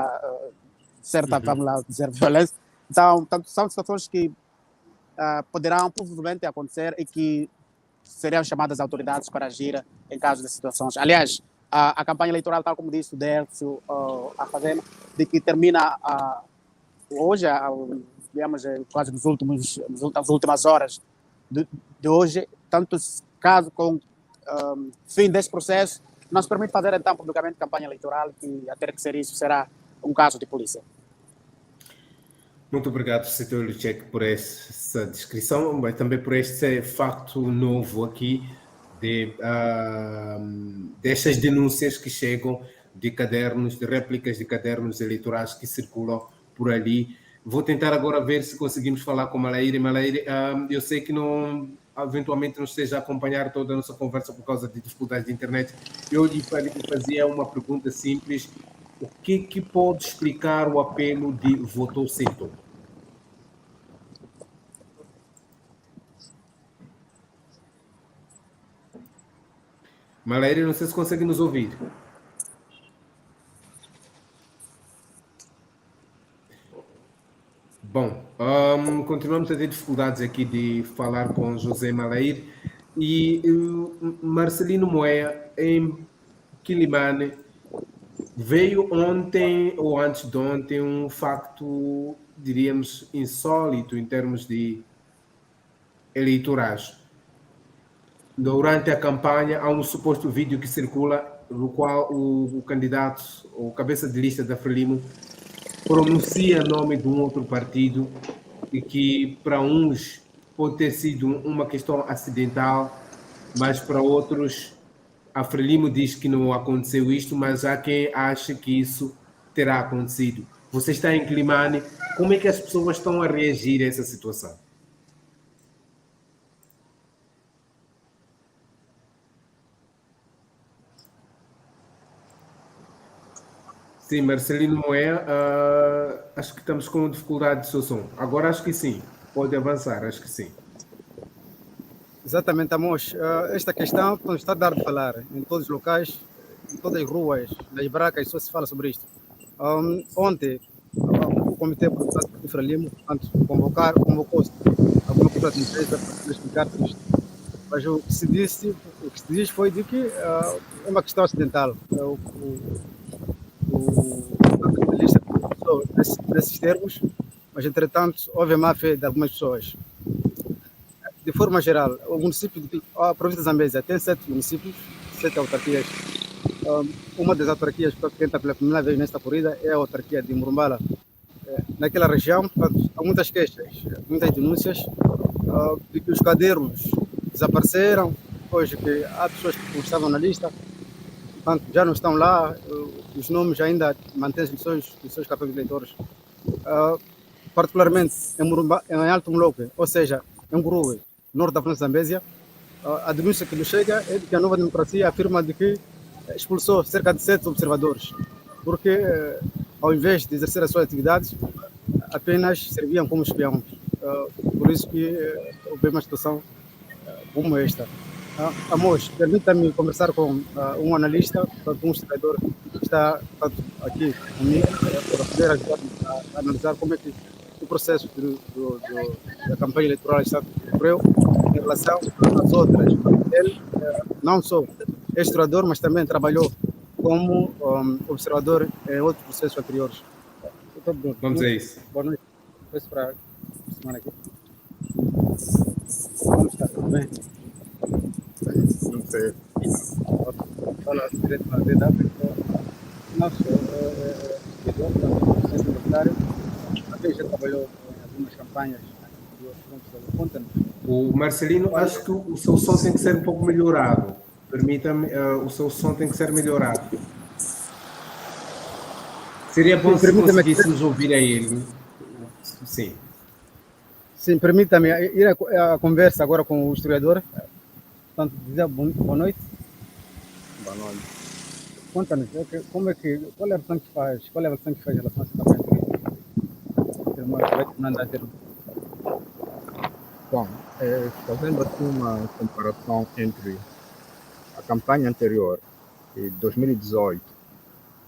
certa, vamos lá dizer, violência. Então, são situações que poderão provavelmente acontecer e que seriam chamadas autoridades para agir em caso de situações. Aliás, a campanha eleitoral, tal como disse o Dércio a Fazenda, de que termina hoje, digamos, quase nas últimas horas de hoje, tanto caso com fim desse processo, nos permite fazer então publicamente campanha eleitoral, que a ter que ser isso será um caso de polícia. Muito obrigado, Sr. Lucek, por essa descrição, mas também por este facto novo aqui destas denúncias que chegam de cadernos, de réplicas de cadernos eleitorais que circulam por ali. Vou tentar agora ver se conseguimos falar com Malaire. Malaire, eu sei que eventualmente não esteja a acompanhar toda a nossa conversa por causa de dificuldades de internet. Eu lhe fazia uma pergunta simples. O que pode explicar o apelo de votou certo? Malaire, não sei se consegue nos ouvir. Bom, continuamos a ter dificuldades aqui de falar com José Malaire e Marcelino Moea, em Quilimane, veio ontem ou antes de ontem um facto, diríamos, insólito em termos de eleitorais. Durante a campanha, há um suposto vídeo que circula no qual o candidato, ou cabeça de lista da Frelimo, pronuncia o nome de um outro partido e que para uns pode ter sido uma questão acidental, mas para outros a Frelimo diz que não aconteceu isto, mas há quem acha que isso terá acontecido. Você está em Quilimane, como é que as pessoas estão a reagir a essa situação? Sim, Marcelino Moé, acho que estamos com dificuldade de seu som. Agora acho que sim, pode avançar, acho que sim. Exatamente, Amos. Esta questão está a dar de falar em todos os locais, em todas as ruas, nas barracas, só se fala sobre isto. Ontem, o Comitê Protesto do Frelimo convocou-se alguma coisa de empresa para explicar isto. Mas o que se diz foi de que é uma questão acidental. O analista pensou nesses termos, mas entretanto houve a má-fé de algumas pessoas. De forma geral, a província de Zambésia tem 7 municípios, 7 autarquias. Uma das autarquias que entra pela primeira vez nesta corrida é a autarquia de Murumbala. Naquela região, há muitas queixas, muitas denúncias de que os cadernos desapareceram, hoje que há pessoas que estavam na lista, portanto, já não estão lá, os nomes ainda mantêm-se nos seus cartões de eleitores. Particularmente em Alto Moloque, ou seja, em Gurue, norte da província de Zambésia, a denúncia que nos chega é de que a Nova Democracia afirma de que expulsou cerca de 7 observadores, porque ao invés de exercer as suas atividades, apenas serviam como espiões. Por isso que houve uma situação como esta. Amos, permita-me conversar com um analista, um historiador que está aqui comigo, para poder ajudar-me a analisar como é que o processo da campanha eleitoral está ocorreu em relação às outras. Ele não só é historiador, mas também trabalhou como observador em outros processos anteriores. Vamos a isso. Boa noite. Peço para a semana aqui. Como está? Tudo bem? Não sei. Fala direto para a DW. Nosso ciência universitária, até já trabalhou em algumas campanhas. O Marcelino, acho que o seu som tem que ser um pouco melhorado. Permita-me, o seu som tem que ser melhorado. Seria bom Sim, se permita-me conseguíssemos ouvir a ele. Sim. sim, permita-me ir à conversa agora com o historiador. Portanto, dizer boa noite. Boa noite. Conta-nos, qual é a relação que faz, qual é a relação que faz em relação a essa campanha? Bom, fazendo aqui uma comparação entre a campanha anterior, de 2018,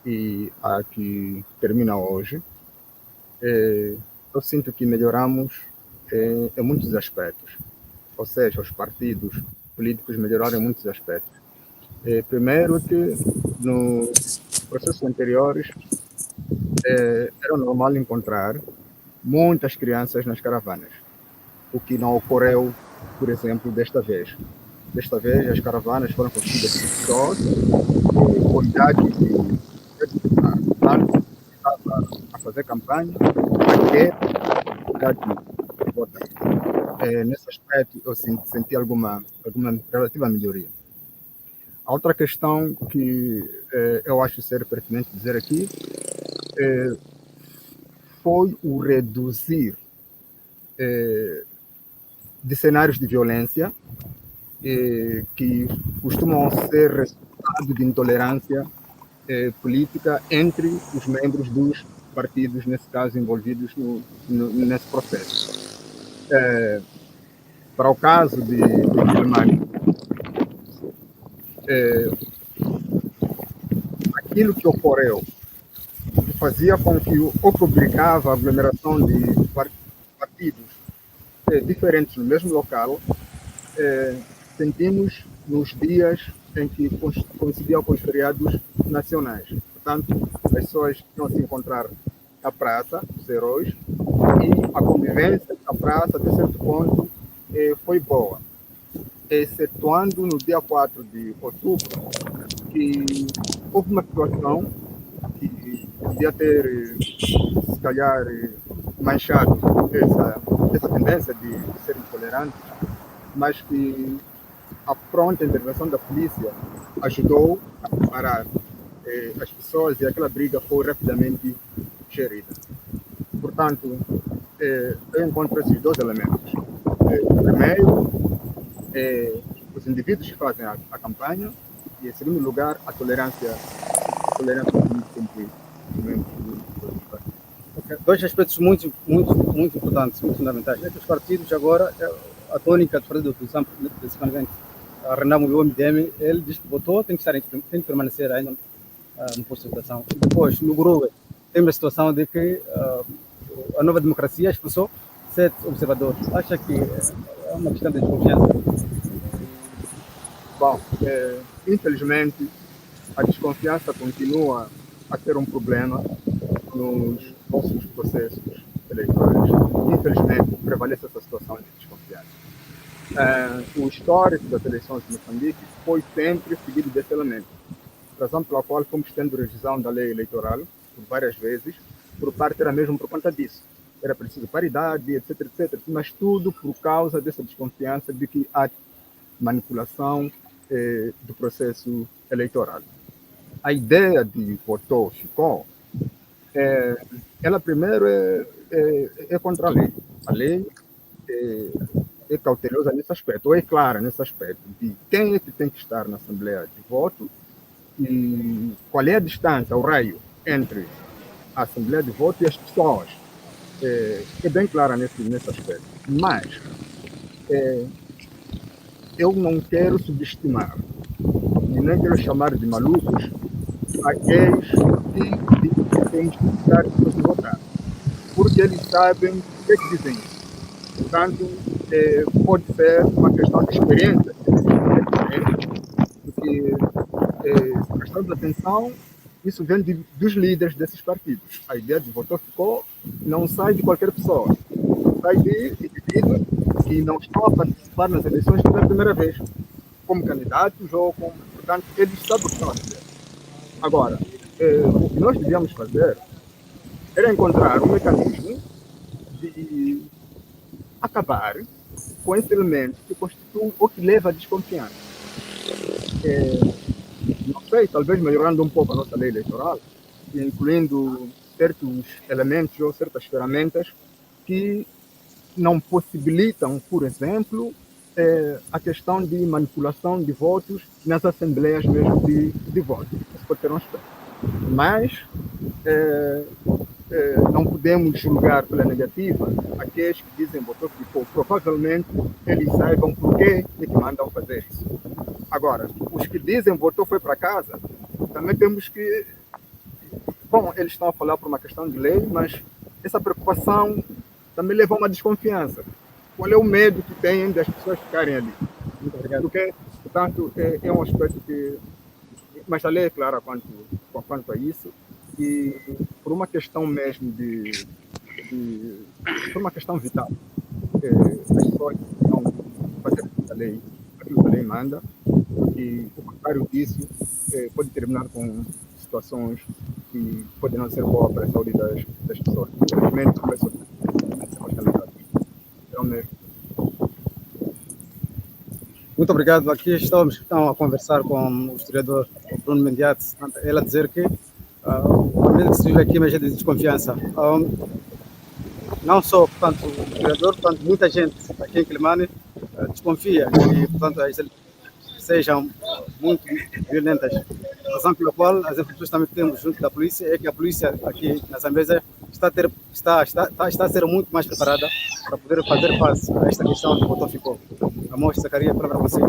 e a que termina hoje, eu sinto que melhoramos em muitos aspectos. Ou seja, os partidos políticos melhoraram em muitos aspectos. Primeiro que nos processos anteriores era normal encontrar muitas crianças nas caravanas, o que não ocorreu, por exemplo, desta vez. Desta vez, as caravanas foram constituídas por pessoas com idade de tanto que estava a fazer campanha, até a idade de votar. Nesse aspecto, eu senti alguma relativa melhoria. A outra questão que eu acho ser pertinente dizer aqui foi o reduzir de cenários de violência que costumam ser resultado de intolerância política entre os membros dos partidos, nesse caso, envolvidos nesse processo. Para o caso de Guilherme, aquilo que ocorreu fazia com que o que obrigava a aglomeração de partidos diferentes no mesmo local, sentimos nos dias em que coincidiam com os feriados nacionais. Portanto, as pessoas iam se encontrar na praça, os heróis, e a convivência na praça, até certo ponto, foi boa. Excetuando no dia 4 de outubro, que houve uma situação que podia ter, se calhar, manchado essa tendência de ser intolerante, mas que a pronta intervenção da polícia ajudou a parar as pessoas e aquela briga foi rapidamente gerida. Portanto, eu encontro esses dois elementos. Primeiro, os indivíduos que fazem a campanha e, em segundo lugar, a tolerância Dois aspectos muito importantes, muito fundamentais. Os partidos agora, a tônica do partido de oposição, principalmente a Renamo e o MDM, ele diz que votou, tem que permanecer ainda no posto de votação. Depois, no Grue, temos a situação de que a Nova Democracia expulsou 7 observadores. Acha que é uma questão de desconfiança? Bom, infelizmente, a desconfiança continua a ser um problema nos nossos processos eleitorais. Infelizmente, prevalece essa situação de desconfiança. O histórico das eleições de Moçambique foi sempre seguido desse elemento, razão pela qual fomos tendo revisão da lei eleitoral por várias vezes, por parte era mesmo por conta disso. Era preciso paridade, etc, etc, mas tudo por causa dessa desconfiança de que há manipulação do processo eleitoral. A ideia de votou, ficou, ela primeiro é contra a lei. A lei é cautelosa nesse aspecto, ou é clara nesse aspecto, de quem é que tem que estar na Assembleia de Voto e qual é a distância, o raio entre a Assembleia de Voto e as pessoas. É bem clara nesse aspecto. Mas eu não quero subestimar e nem quero chamar de malucos aqueles que têm que estar para votar, porque eles sabem o que é que dizem. Portanto, pode ser uma questão de experiência, porque, prestando atenção, isso vem dos líderes desses partidos. A ideia de votar ficou, não sai de qualquer pessoa, sai de indivíduos que não estão a participar nas eleições pela primeira vez, como candidatos ou como. Portanto, eles sabem o que estão a fazer. Agora, o que nós devíamos fazer era encontrar um mecanismo de acabar com esse elemento que constitui ou que leva à desconfiança. Não sei, talvez melhorando um pouco a nossa lei eleitoral, incluindo certos elementos ou certas ferramentas que não possibilitam, por exemplo, a questão de manipulação de votos nas assembleias mesmo de voto. Isso pode ter um aspecto. Mas não podemos julgar pela negativa aqueles que dizem votou ficou. Provavelmente eles saibam por que mandam fazer isso. Agora, os que dizem votou foi para casa, também temos que... Bom, eles estão a falar por uma questão de lei, mas essa preocupação também leva a uma desconfiança. Qual é o medo que têm das pessoas ficarem ali? Muito obrigado. Porque, portanto, é um aspecto que... Mas a lei é clara quanto a isso, e por uma questão mesmo por uma questão vital, as pessoas não fazer aquilo que a lei manda, e o contrário disso pode terminar com situações que podem não ser boas para a saúde das pessoas. Infelizmente, as pessoas são candidatas. Então, mesmo. Muito obrigado. Aqui estamos a conversar com o historiador Bruno Mendiate. Ele a dizer que o medo que se vive aqui é de desconfiança. Não só, portanto, o historiador, portanto, muita gente aqui em Quilimane desconfia e, portanto, as eleições sejam muito violentas. A razão pela qual as informações também que temos junto da polícia é que a polícia aqui na Zambésia está a ser muito mais preparada para poder fazer face a esta questão do voto ficou. Amos, Zacarias, para você.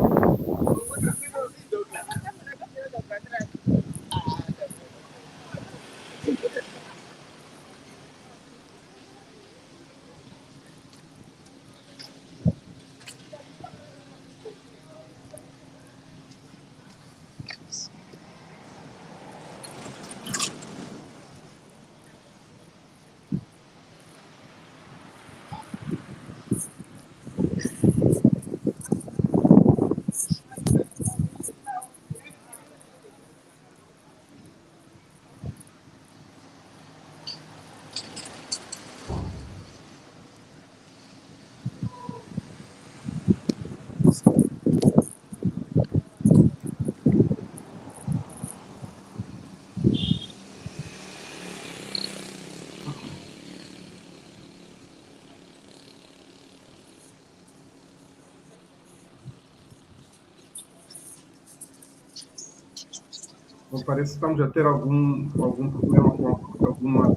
Bom, parece que estamos a ter algum problema com alguma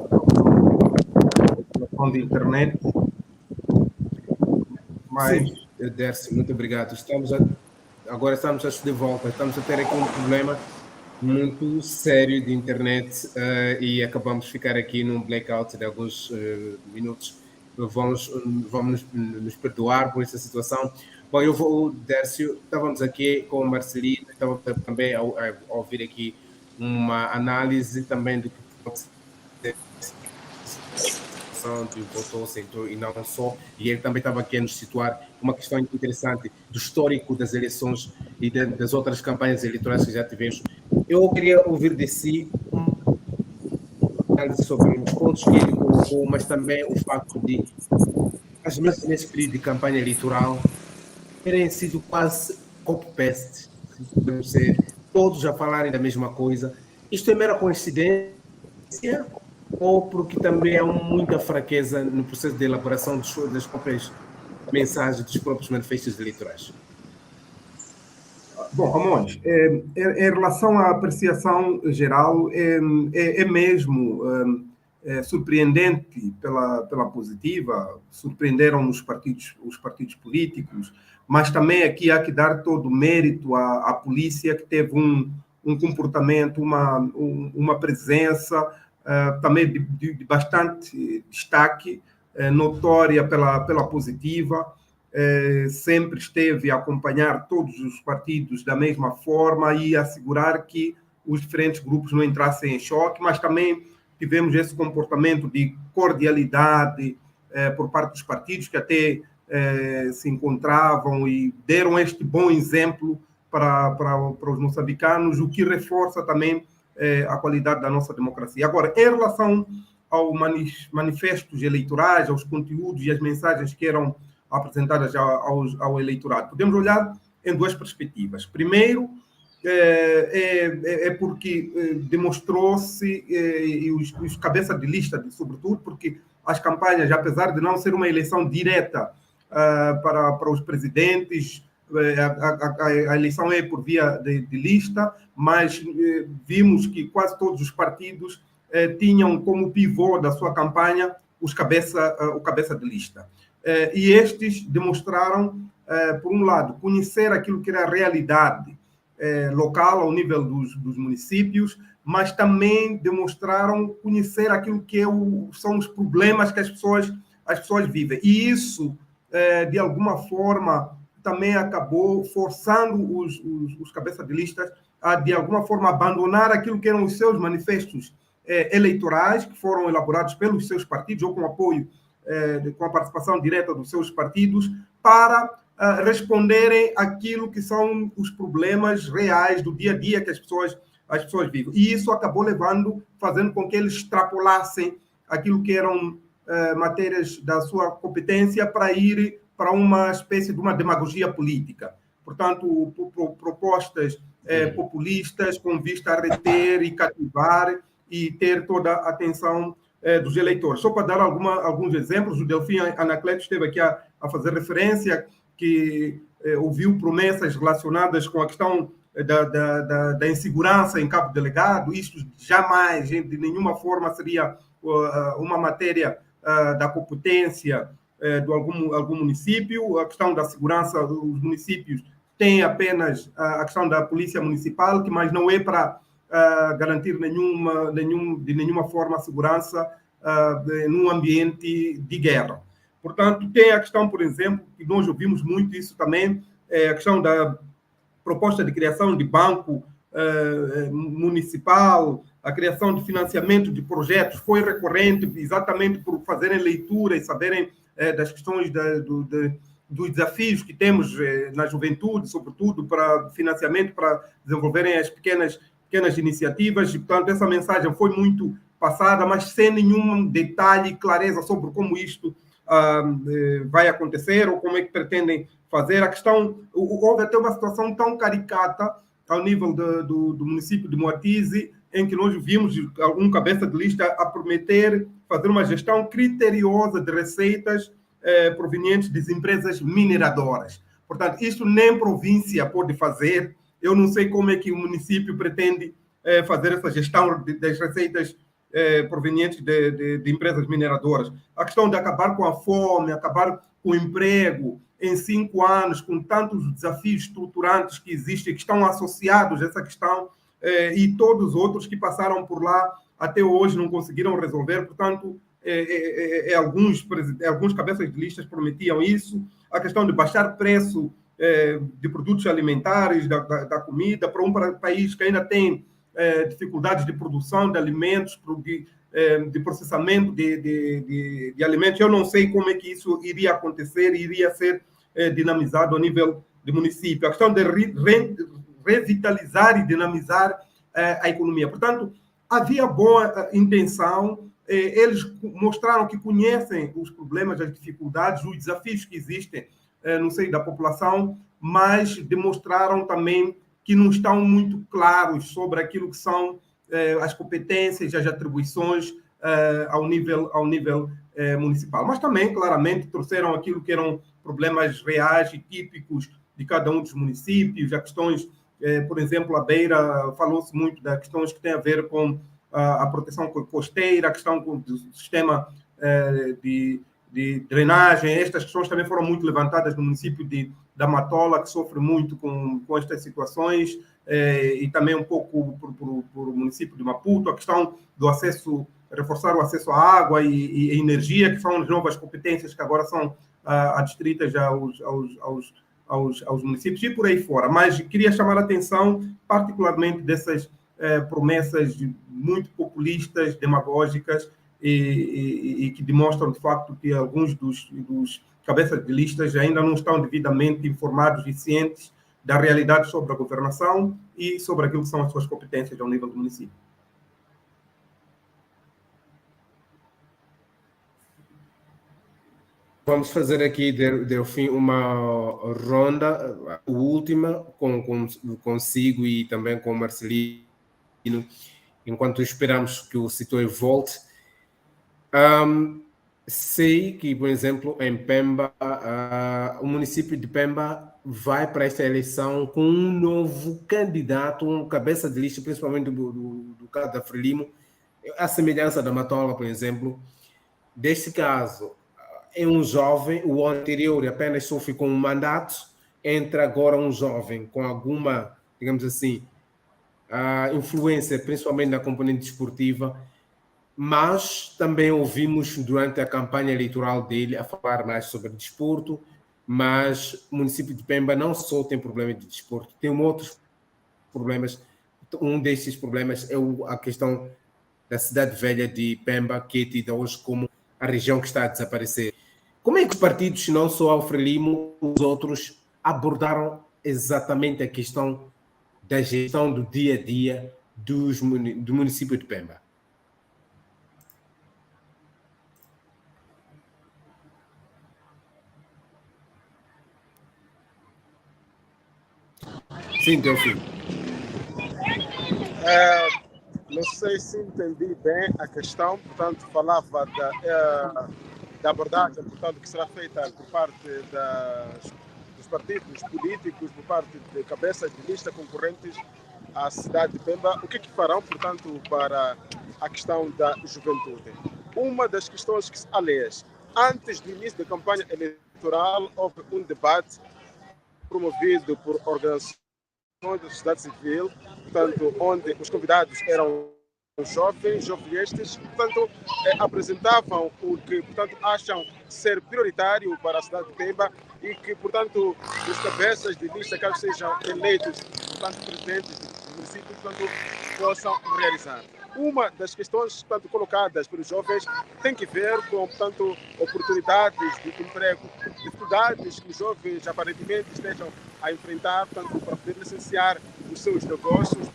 de internet. Mas... Sim, Dercy, muito obrigado. Agora estamos de volta. Estamos a ter aqui um problema muito sério de internet e acabamos de ficar aqui num blackout de alguns minutos. Vamos nos perdoar por essa situação. Bom, Dércio, estávamos aqui com o Marcelino, estava também a ouvir aqui uma análise também do que pode ser de votou, sentou e não só, e ele também estava aqui a nos situar uma questão interessante do histórico das eleições e das outras campanhas eleitorais que já tivemos. Eu queria ouvir de si uma análise sobre os pontos que ele colocou, mas também o facto de, às vezes, nesse período de campanha eleitoral, terem sido quase copy-paste, todos a falarem da mesma coisa. Isto é mera coincidência ou porque também há muita fraqueza no processo de elaboração das próprias mensagens, dos próprios manifestos eleitorais? Bom, Amões, em relação à apreciação geral, é mesmo surpreendente pela positiva, surpreenderam os partidos políticos, mas também aqui há que dar todo o mérito à polícia, que teve um comportamento, uma presença também de bastante destaque, notória pela positiva, sempre esteve a acompanhar todos os partidos da mesma forma e assegurar que os diferentes grupos não entrassem em choque, mas também tivemos esse comportamento de cordialidade por parte dos partidos que até se encontravam e deram este bom exemplo para os moçambicanos, o que reforça também a qualidade da nossa democracia. Agora, em relação aos manifestos eleitorais, aos conteúdos e as mensagens que eram apresentadas ao eleitorado, podemos olhar em duas perspectivas. Primeiro, é porque demonstrou-se, e os cabeças de lista, sobretudo, porque as campanhas, apesar de não ser uma eleição direta para os presidentes, a eleição é por via de lista, mas vimos que quase todos os partidos tinham como pivô da sua campanha o cabeça de lista. E estes demonstraram, por um lado, conhecer aquilo que era a realidade local, ao nível dos municípios, mas também demonstraram conhecer aquilo que são os problemas que as pessoas vivem. E isso, de alguma forma, também acabou forçando os cabeças de listas a, de alguma forma, abandonar aquilo que eram os seus manifestos eleitorais, que foram elaborados pelos seus partidos, ou com apoio, com a participação direta dos seus partidos, para responderem aquilo que são os problemas reais do dia a dia que as pessoas vivem. E isso acabou fazendo com que eles extrapolassem aquilo que eram matérias da sua competência para ir para uma espécie de uma demagogia política. Portanto, propostas populistas com vista a reter e cativar e ter toda a atenção dos eleitores. Só para dar alguns exemplos, o Delfim Anacleto esteve aqui a fazer referência que ouviu promessas relacionadas com a questão da insegurança em Cabo Delgado. Isto jamais, de nenhuma forma, seria uma matéria da competência de algum município. A questão da segurança, os municípios têm apenas a questão da polícia municipal, mas não é para garantir de nenhuma forma a segurança num ambiente de guerra. Portanto, tem a questão, por exemplo, que nós ouvimos muito isso também, a questão da proposta de criação de banco municipal, a criação de financiamento de projetos, foi recorrente exatamente por fazerem leitura e saberem das questões dos desafios que temos na juventude, sobretudo para financiamento, para desenvolverem as pequenas iniciativas. E, portanto, essa mensagem foi muito passada, mas sem nenhum detalhe e clareza sobre como isto vai acontecer ou como é que pretendem fazer. A questão, houve até uma situação tão caricata ao nível do município de Moatize, em que nós vimos algum cabeça de lista a prometer fazer uma gestão criteriosa de receitas provenientes das empresas mineradoras. Portanto, isto nem província pode fazer. Eu não sei como é que o município pretende fazer essa gestão das receitas provenientes de empresas mineradoras. A questão de acabar com a fome, acabar com o emprego em 5 anos, com tantos desafios estruturantes que existem, que estão associados a essa questão, e todos os outros que passaram por lá até hoje não conseguiram resolver. Portanto, alguns cabeças de listas prometiam isso. A questão de baixar preço de produtos alimentares, da comida, para um país que ainda tem dificuldades de produção de alimentos, de processamento de alimentos. Eu não sei como é que isso iria acontecer, iria ser dinamizado a nível de município. A questão de revitalizar e dinamizar a economia. Portanto, havia boa intenção, eles mostraram que conhecem os problemas, as dificuldades, os desafios que existem no seio da população, mas demonstraram também que não estão muito claros sobre aquilo que são as competências e as atribuições ao nível municipal. Mas também, claramente, trouxeram aquilo que eram problemas reais e típicos de cada um dos municípios, as questões, por exemplo, a Beira, falou-se muito das questões que têm a ver com a proteção costeira, a questão do sistema de drenagem. Estas questões também foram muito levantadas no município da Matola, que sofre muito com estas situações, e também um pouco por o município de Maputo, a questão do acesso, reforçar o acesso à água e energia, que são as novas competências que agora são adstritas aos municípios, e por aí fora. Mas queria chamar a atenção particularmente dessas promessas muito populistas, demagógicas, e que demonstram, de facto, que alguns dos cabeças de listas ainda não estão devidamente informados e cientes da realidade sobre a governação e sobre aquilo que são as suas competências ao nível do município. Vamos fazer aqui, Delfim, uma ronda, a última, consigo e também com o Marcelino, enquanto esperamos que o Sitoe volte. Sei que, por exemplo, em Pemba, o município de Pemba vai para esta eleição com um novo candidato, um cabeça de lista, principalmente do caso da Frelimo, a semelhança da Matola, por exemplo. Deste caso, é um jovem, o anterior apenas só ficou um mandato, entra agora um jovem com alguma, digamos assim, influência, principalmente na componente desportiva, mas também ouvimos durante a campanha eleitoral dele a falar mais sobre desporto, mas o município de Pemba não só tem problema de desporto, tem outros problemas. Um desses problemas é a questão da cidade velha de Pemba, que é tida hoje como a região que está a desaparecer. Como é que os partidos, não só o Frelimo, os outros, abordaram exatamente a questão da gestão do dia a dia do município de Pemba? Sim, Delfim. Não sei se entendi bem a questão, portanto, falava da abordagem, portanto, que será feita por parte dos partidos políticos, por parte de cabeças de lista concorrentes à cidade de Pemba. O que é que farão, portanto, para a questão da juventude? Uma das questões que, aliás, antes do início da campanha eleitoral, houve um debate promovido por organizações da sociedade civil, portanto, onde os convidados eram jovens estes, portanto, apresentavam o que, portanto, acham ser prioritário para a cidade de Pemba e que, portanto, os cabeças de lista, caso sejam eleitos, portanto, presidentes do município, portanto, possam realizar. Uma das questões, portanto, colocadas pelos jovens tem que ver com, portanto, oportunidades de emprego, dificuldades que os jovens aparentemente estejam a enfrentar, portanto, para poder licenciar os seus negócios,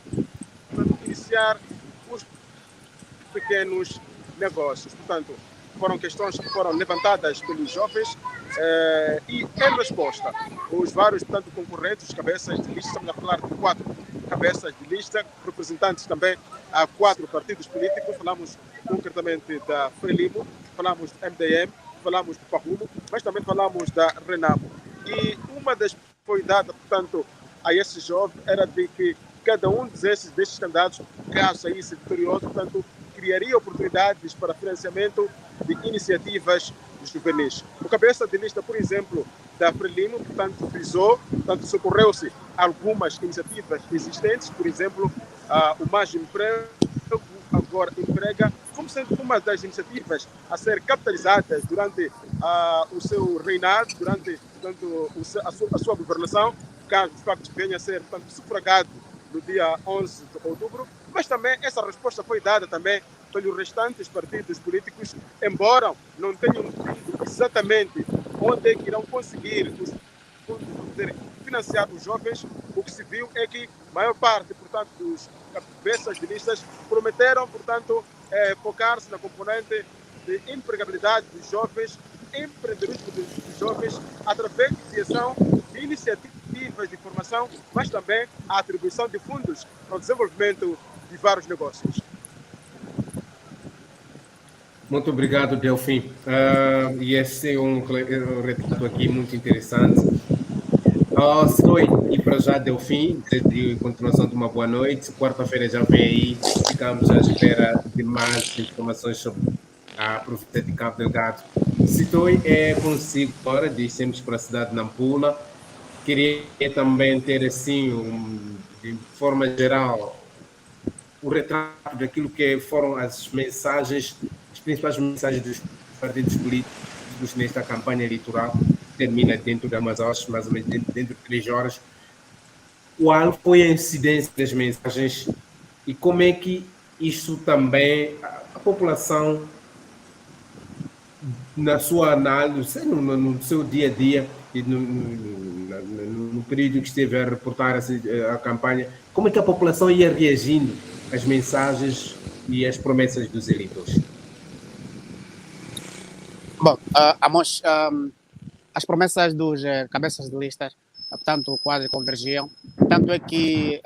portanto, iniciar os pequenos negócios. Portanto, foram questões que foram levantadas pelos jovens e, em resposta, os vários, portanto, concorrentes, os cabeças de lista, estamos a falar de 4 cabeças de lista, representantes também a 4 partidos políticos, falamos concretamente da Frelimo, falamos do MDM, falamos do Parumo, mas também falamos da Renamo. E uma das foi dada, portanto, a esses jovens era de que cada um destes candidatos, caso saísse vitorioso, portanto, criaria oportunidades para financiamento de iniciativas juvenis. O cabeça de lista, por exemplo, da Frelimo, portanto, frisou, portanto, socorreu-se algumas iniciativas existentes, por exemplo, o Mais Emprego, agora emprega, como sendo uma das iniciativas a ser capitalizadas durante o seu reinado, durante portanto, a sua governação, caso de facto venha a ser, portanto, sufragado no dia 11 de outubro, mas também essa resposta foi dada também pelos restantes partidos políticos, embora não tenham dito exatamente onde é que irão conseguir os fundos para poder financiar os jovens. O que se viu é que a maior parte, portanto, dos cabeças de listas prometeram, portanto, focar-se na componente de empregabilidade dos jovens, empreendedorismo dos jovens, através de criação de iniciativas de formação, mas também a atribuição de fundos para o desenvolvimento de vários negócios. Muito obrigado, Delfim. E esse é um retrato aqui muito interessante. E para já, Delfim, de continuação de uma boa noite. Quarta-feira já vem aí, ficamos à espera de mais informações sobre a Profecia de Cabo Delgado. Sitoe consigo agora, dissemos para a cidade de Nampula. Queria também ter, assim, de forma geral, o retrato daquilo que foram as mensagens, as principais mensagens dos partidos políticos nesta campanha eleitoral, que termina dentro de umas horas, mais ou menos dentro de 3 horas. Qual foi a incidência das mensagens e como é que isso também, a população, na sua análise, no seu dia a dia, e no período que esteve a reportar a campanha, como é que a população ia reagindo às mensagens e às promessas dos eleitores? Bom, Amos, as promessas dos cabeças de listas, portanto, quase convergiam. Tanto é que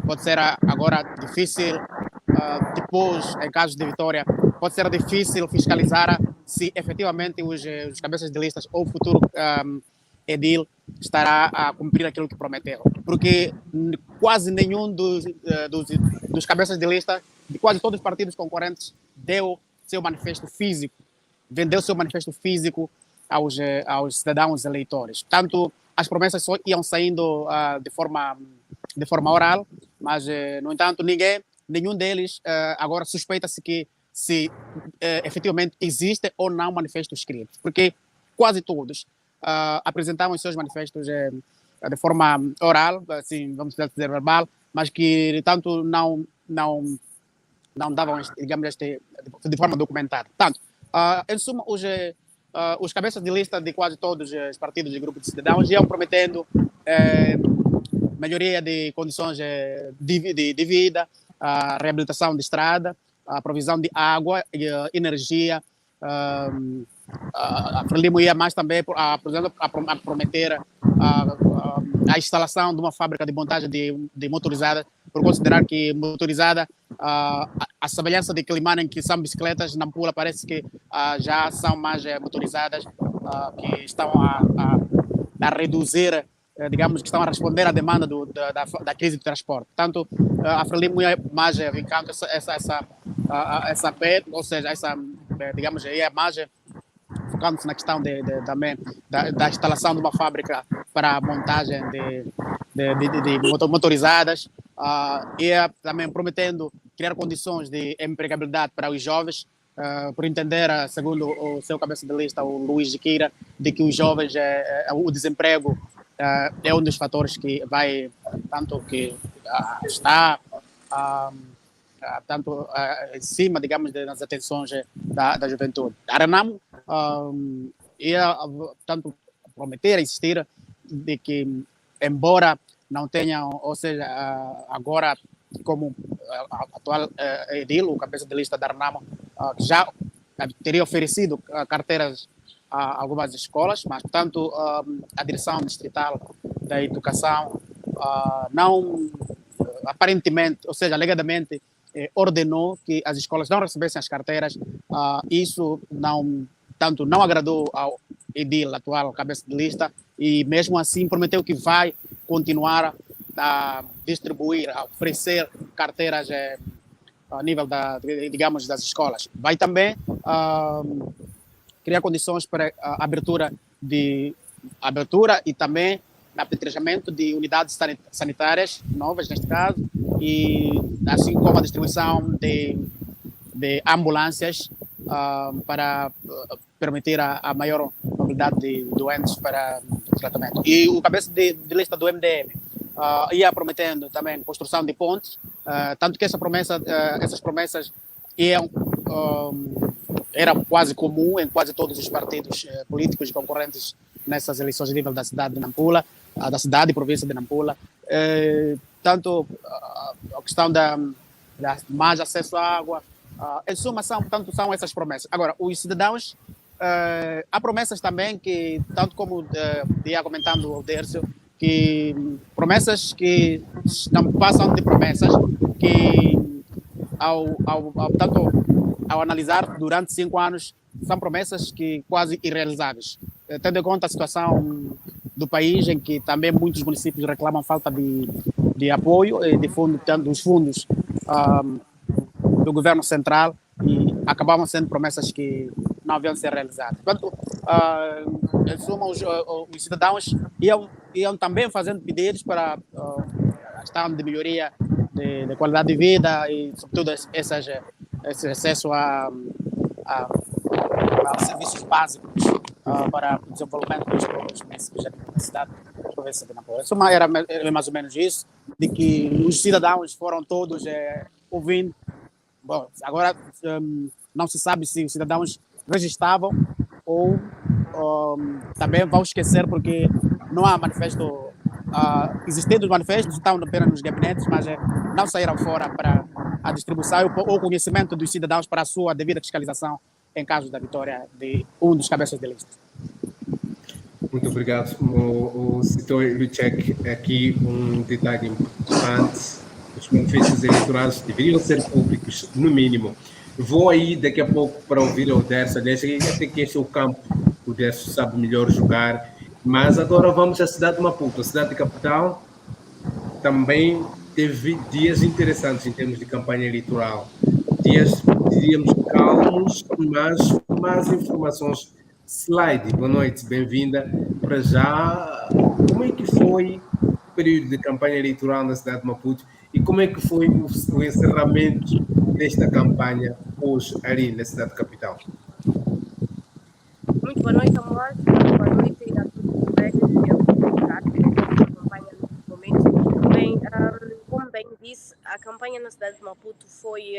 pode ser agora difícil, depois, em caso de vitória, pode ser difícil fiscalizar se efetivamente os cabeças de listas ou o futuro edil estará a cumprir aquilo que prometeu. Porque quase nenhum dos cabeças de lista, de quase todos os partidos concorrentes, deu seu manifesto físico, vendeu seu manifesto físico aos cidadãos eleitores. Tanto as promessas só iam saindo de forma oral, mas, no entanto, nenhum deles agora suspeita-se que se efetivamente existe ou não manifesto escrito, porque quase todos apresentavam os seus manifestos de forma oral, assim, vamos dizer verbal, mas que tanto não davam, digamos, de forma documentada. Portanto, em suma, os cabeças de lista de quase todos os partidos e grupos de cidadãos iam prometendo melhoria de condições de vida, a reabilitação de estrada, a provisão de água, energia. A Frelimo ia mais também, por exemplo, a prometer a instalação de uma fábrica de montagem de motorizadas, por considerar que motorizada, a semelhança de Quilimane, em que são bicicletas, Nampula parece que já são mais motorizadas, que estão a reduzir, digamos, que estão a responder à demanda da crise de transporte. Portanto, a Frelimo ia mais vincando essa PET, ou seja, digamos, ia mais focando-se na questão da instalação de uma fábrica para a montagem de motorizadas, e também prometendo criar condições de empregabilidade para os jovens, por entender, segundo o seu cabeça de lista, o Luís Jiquira, de que os jovens, o desemprego é um dos fatores que vai, tanto que está tanto em cima, digamos, das atenções da juventude. A Renamo ia, tanto, prometer, insistir de que, embora não tenham, ou seja, agora, como atual edil, o cabeça de lista da Renamo, já teria oferecido carteiras a algumas escolas, mas, portanto, a direção distrital da educação não, aparentemente, ou seja, alegadamente, ordenou que as escolas não recebessem as carteiras. Isso não agradou ao edil, atual cabeça de lista, e mesmo assim prometeu que vai continuar a distribuir, a oferecer carteiras a nível digamos, das escolas. Vai também criar condições para a abertura e também apetrechamento de unidades sanitárias novas, neste caso, e assim como a distribuição de ambulâncias para permitir a maior mobilidade de doentes para tratamento. E o cabeça de lista do MDM ia prometendo também construção de pontes, tanto que essas promessas era quase comum em quase todos os partidos políticos concorrentes nessas eleições a nível da cidade de Nampula, da cidade e província de Nampula. Tanto a questão da mais acesso à água, em suma, são essas promessas. Agora, os cidadãos, há promessas também que, tanto como ia comentando o Dércio, que promessas que não passam de promessas, que ao analisar durante 5 anos, são promessas que quase irrealizáveis, tendo em conta a situação do país, em que também muitos municípios reclamam falta de apoio dos fundos do governo central, e acabavam sendo promessas que não haviam de ser realizadas. Portanto, em suma, os cidadãos iam também fazendo pedidos para a questão de melhoria de qualidade de vida e, sobretudo, esse acesso a serviços básicos para o desenvolvimento dos municípios da cidade da província de Nampula. Em suma, era mais ou menos isso, de que os cidadãos foram todos ouvindo. Bom, agora não se sabe se os cidadãos registravam ou também vão esquecer, porque não há manifesto. Existindo os manifestos, estão apenas nos gabinetes, mas não saíram fora para a distribuição ou conhecimento dos cidadãos para a sua devida fiscalização em caso da vitória de um dos cabeças de lista. Muito obrigado. O setor Lucek, aqui um detalhe importante: os manifestos eleitorais deveriam ser públicos, no mínimo. Vou aí daqui a pouco para ouvir o Derso. Aliás, até que este é o campo, o Derso sabe melhor jogar. Mas agora vamos à cidade de Maputo, a cidade capital. Também teve dias interessantes em termos de campanha eleitoral. Dias, diríamos, calmos, mas mais informações. Slide, boa noite, bem-vinda. Para já, como é que foi o período de campanha eleitoral na cidade de Maputo e como é que foi o encerramento desta campanha hoje ali na cidade capital? Muito boa noite, amor. Boa noite a todos os colegas que acompanham neste momento. Bem, como bem disse, a campanha na cidade de Maputo foi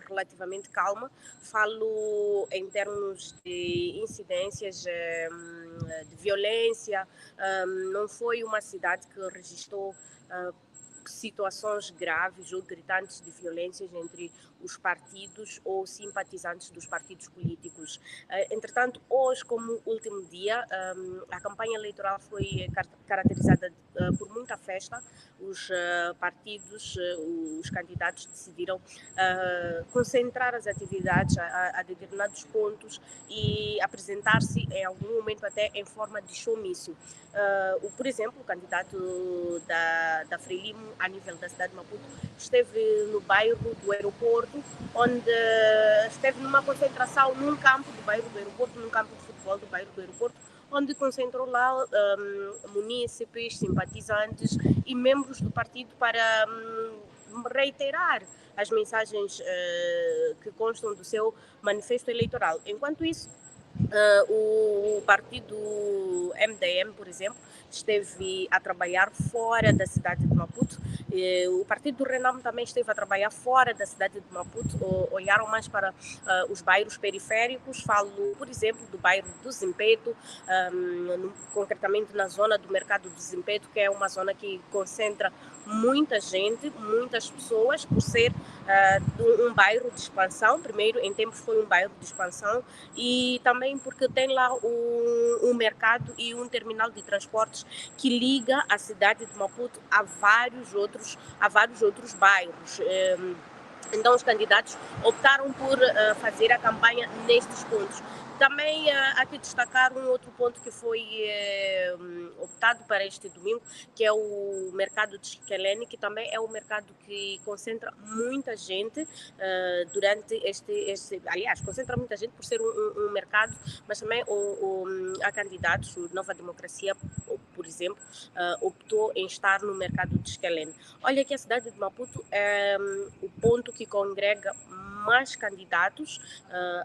relativamente calma. Falo em termos de incidências de violência. Não foi uma cidade que registrou situações graves ou gritantes de violências entre os partidos ou simpatizantes dos partidos políticos. Entretanto, hoje, como último dia, a campanha eleitoral foi caracterizada por muita festa. Os partidos, os candidatos decidiram concentrar as atividades a determinados pontos e apresentar-se em algum momento até em forma de showmício. Por exemplo, o candidato da Frelimo a nível da cidade de Maputo esteve no bairro do aeroporto, onde esteve numa concentração num campo do bairro do aeroporto, num campo de futebol do bairro do aeroporto, onde concentrou lá munícipes, simpatizantes e membros do partido para reiterar as mensagens que constam do seu manifesto eleitoral. Enquanto isso, o partido MDM, por exemplo, esteve a trabalhar fora da cidade de Maputo. O partido do Renamo também esteve a trabalhar fora da cidade de Maputo. Olharam mais para os bairros periféricos. Falo, por exemplo, do bairro do Zimpeto, concretamente na zona do mercado do Zimpeto, que é uma zona que concentra muita gente, muitas pessoas, por ser um bairro de expansão. Primeiro, em tempos foi um bairro de expansão, e também porque tem lá um mercado e um terminal de transportes que liga a cidade de Maputo a vários outros bairros. Então, os candidatos optaram por fazer a campanha nestes pontos. Também há que destacar um outro ponto que foi optado para este domingo, que é o mercado de Esquelene, que também é um mercado que concentra muita gente durante aliás, concentra muita gente por ser um mercado, mas também há candidatos, o Nova Democracia, por exemplo, optou em estar no mercado de Esquelene. Olha que a cidade de Maputo é o ponto que congrega mais candidatos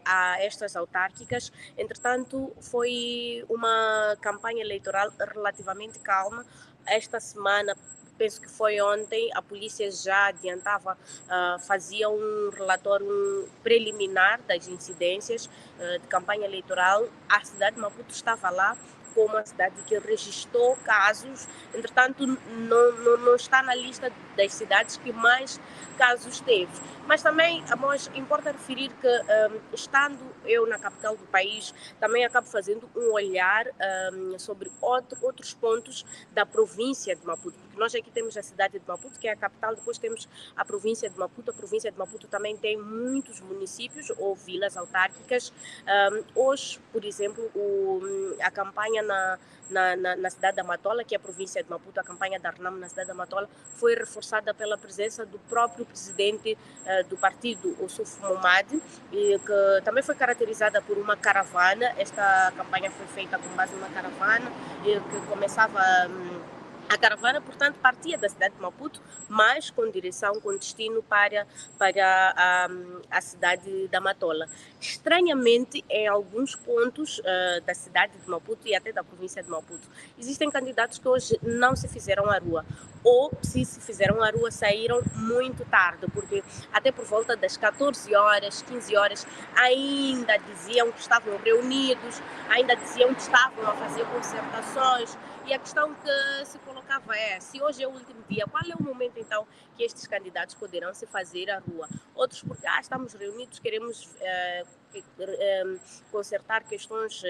a estas autárquicas. Entretanto, foi uma campanha eleitoral relativamente calma. Esta semana, penso que foi ontem, a polícia já adiantava, fazia um relatório preliminar das incidências de campanha eleitoral. A cidade de Maputo estava lá como a cidade que registrou casos. Entretanto, não está na lista das cidades que mais casos teve. Mas também, importa referir que, estando eu na capital do país, também acabo fazendo um olhar sobre outros pontos da província de Maputo. Porque nós aqui temos a cidade de Maputo, que é a capital, depois temos a província de Maputo. A província de Maputo também tem muitos municípios ou vilas autárquicas. Hoje, por exemplo, a campanha na cidade da Matola, que é a província de Maputo, a campanha da Renamo na cidade da Matola, foi reforçada pela presença do próprio presidente do partido, o Suf Momad, que também foi caracterizada por uma caravana. Esta campanha foi feita com base numa caravana que começava... A caravana, portanto, partia da cidade de Maputo, mas com direção, com destino para a cidade da Matola. Estranhamente, em alguns pontos da cidade de Maputo e até da província de Maputo, existem candidatos que hoje não se fizeram à rua, ou se fizeram à rua, saíram muito tarde, porque até por volta das 14 horas, 15 horas, ainda diziam que estavam reunidos, ainda diziam que estavam a fazer concertações E a questão que se colocava é, se hoje é o último dia, qual é o momento então que estes candidatos poderão se fazer à rua? Outros porque estamos reunidos, queremos consertar questões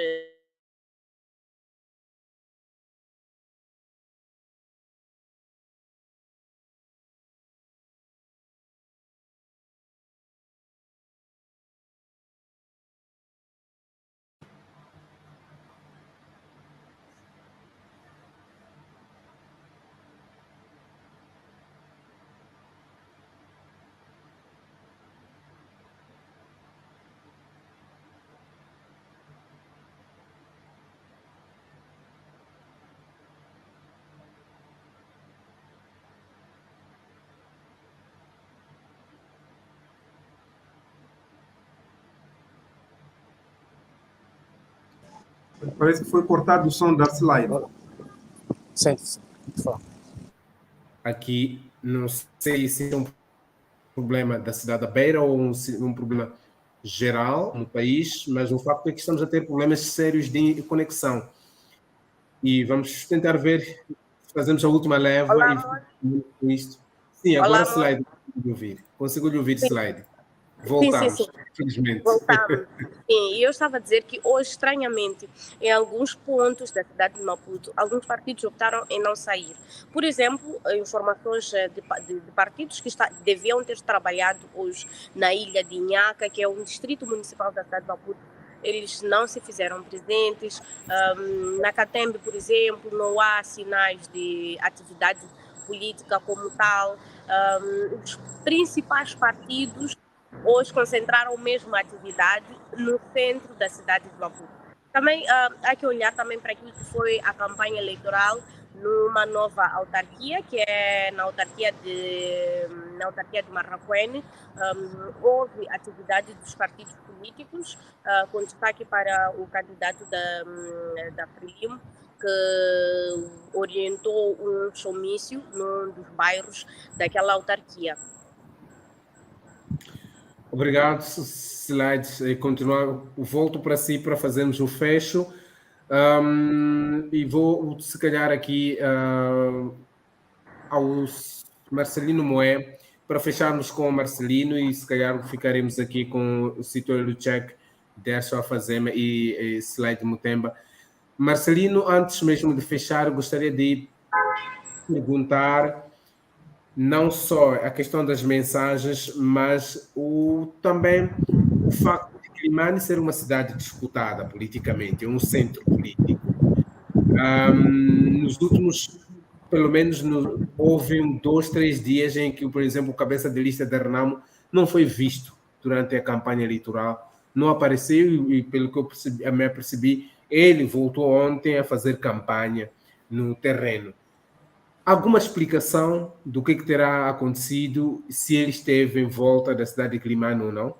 Parece que foi cortado o som da slide. Sim. Aqui, não sei se é um problema da cidade da Beira ou um problema geral no país, mas o facto é que estamos a ter problemas sérios de conexão. E vamos tentar ver, fazemos a última leva. Olá, e com isto. Sim, agora Olá, slide. Consigo lhe ouvir, sim. slide. Voltamos, Sim. infelizmente. Voltamos. Sim, e eu estava a dizer que hoje, estranhamente, em alguns pontos da cidade de Maputo, alguns partidos optaram em não sair. Por exemplo, informações de partidos que deviam ter trabalhado hoje na ilha de Inhaca, que é um distrito municipal da cidade de Maputo. Eles não se fizeram presentes. Na Catembe, por exemplo, não há sinais de atividade política como tal. Os principais partidos hoje concentraram mesmo a atividade no centro da cidade de Maputo. Também há que olhar também para aquilo que foi a campanha eleitoral numa nova autarquia, que é na autarquia de Marraquene. Houve atividade dos partidos políticos, com destaque para o candidato da Frelimo, que orientou um showmício num dos bairros daquela autarquia. Obrigado, slides. Volto para si para fazermos o fecho. E vou, se calhar, aqui ao Marcelino Moé, para fecharmos com o Marcelino e, se calhar, ficaremos aqui com o Sitor Lucek, Derso Afazema e Slide Mutemba. Marcelino, antes mesmo de fechar, gostaria de perguntar não só a questão das mensagens, mas também o facto de Climane ser uma cidade disputada politicamente, um centro político. Nos últimos, pelo menos, houve 2, 3 dias em que, por exemplo, o cabeça de lista da Renamo não foi visto durante a campanha eleitoral, não apareceu e, pelo que eu percebi, ele voltou ontem a fazer campanha no terreno. Alguma explicação do que terá acontecido, se ele esteve em volta da cidade de Climane ou não?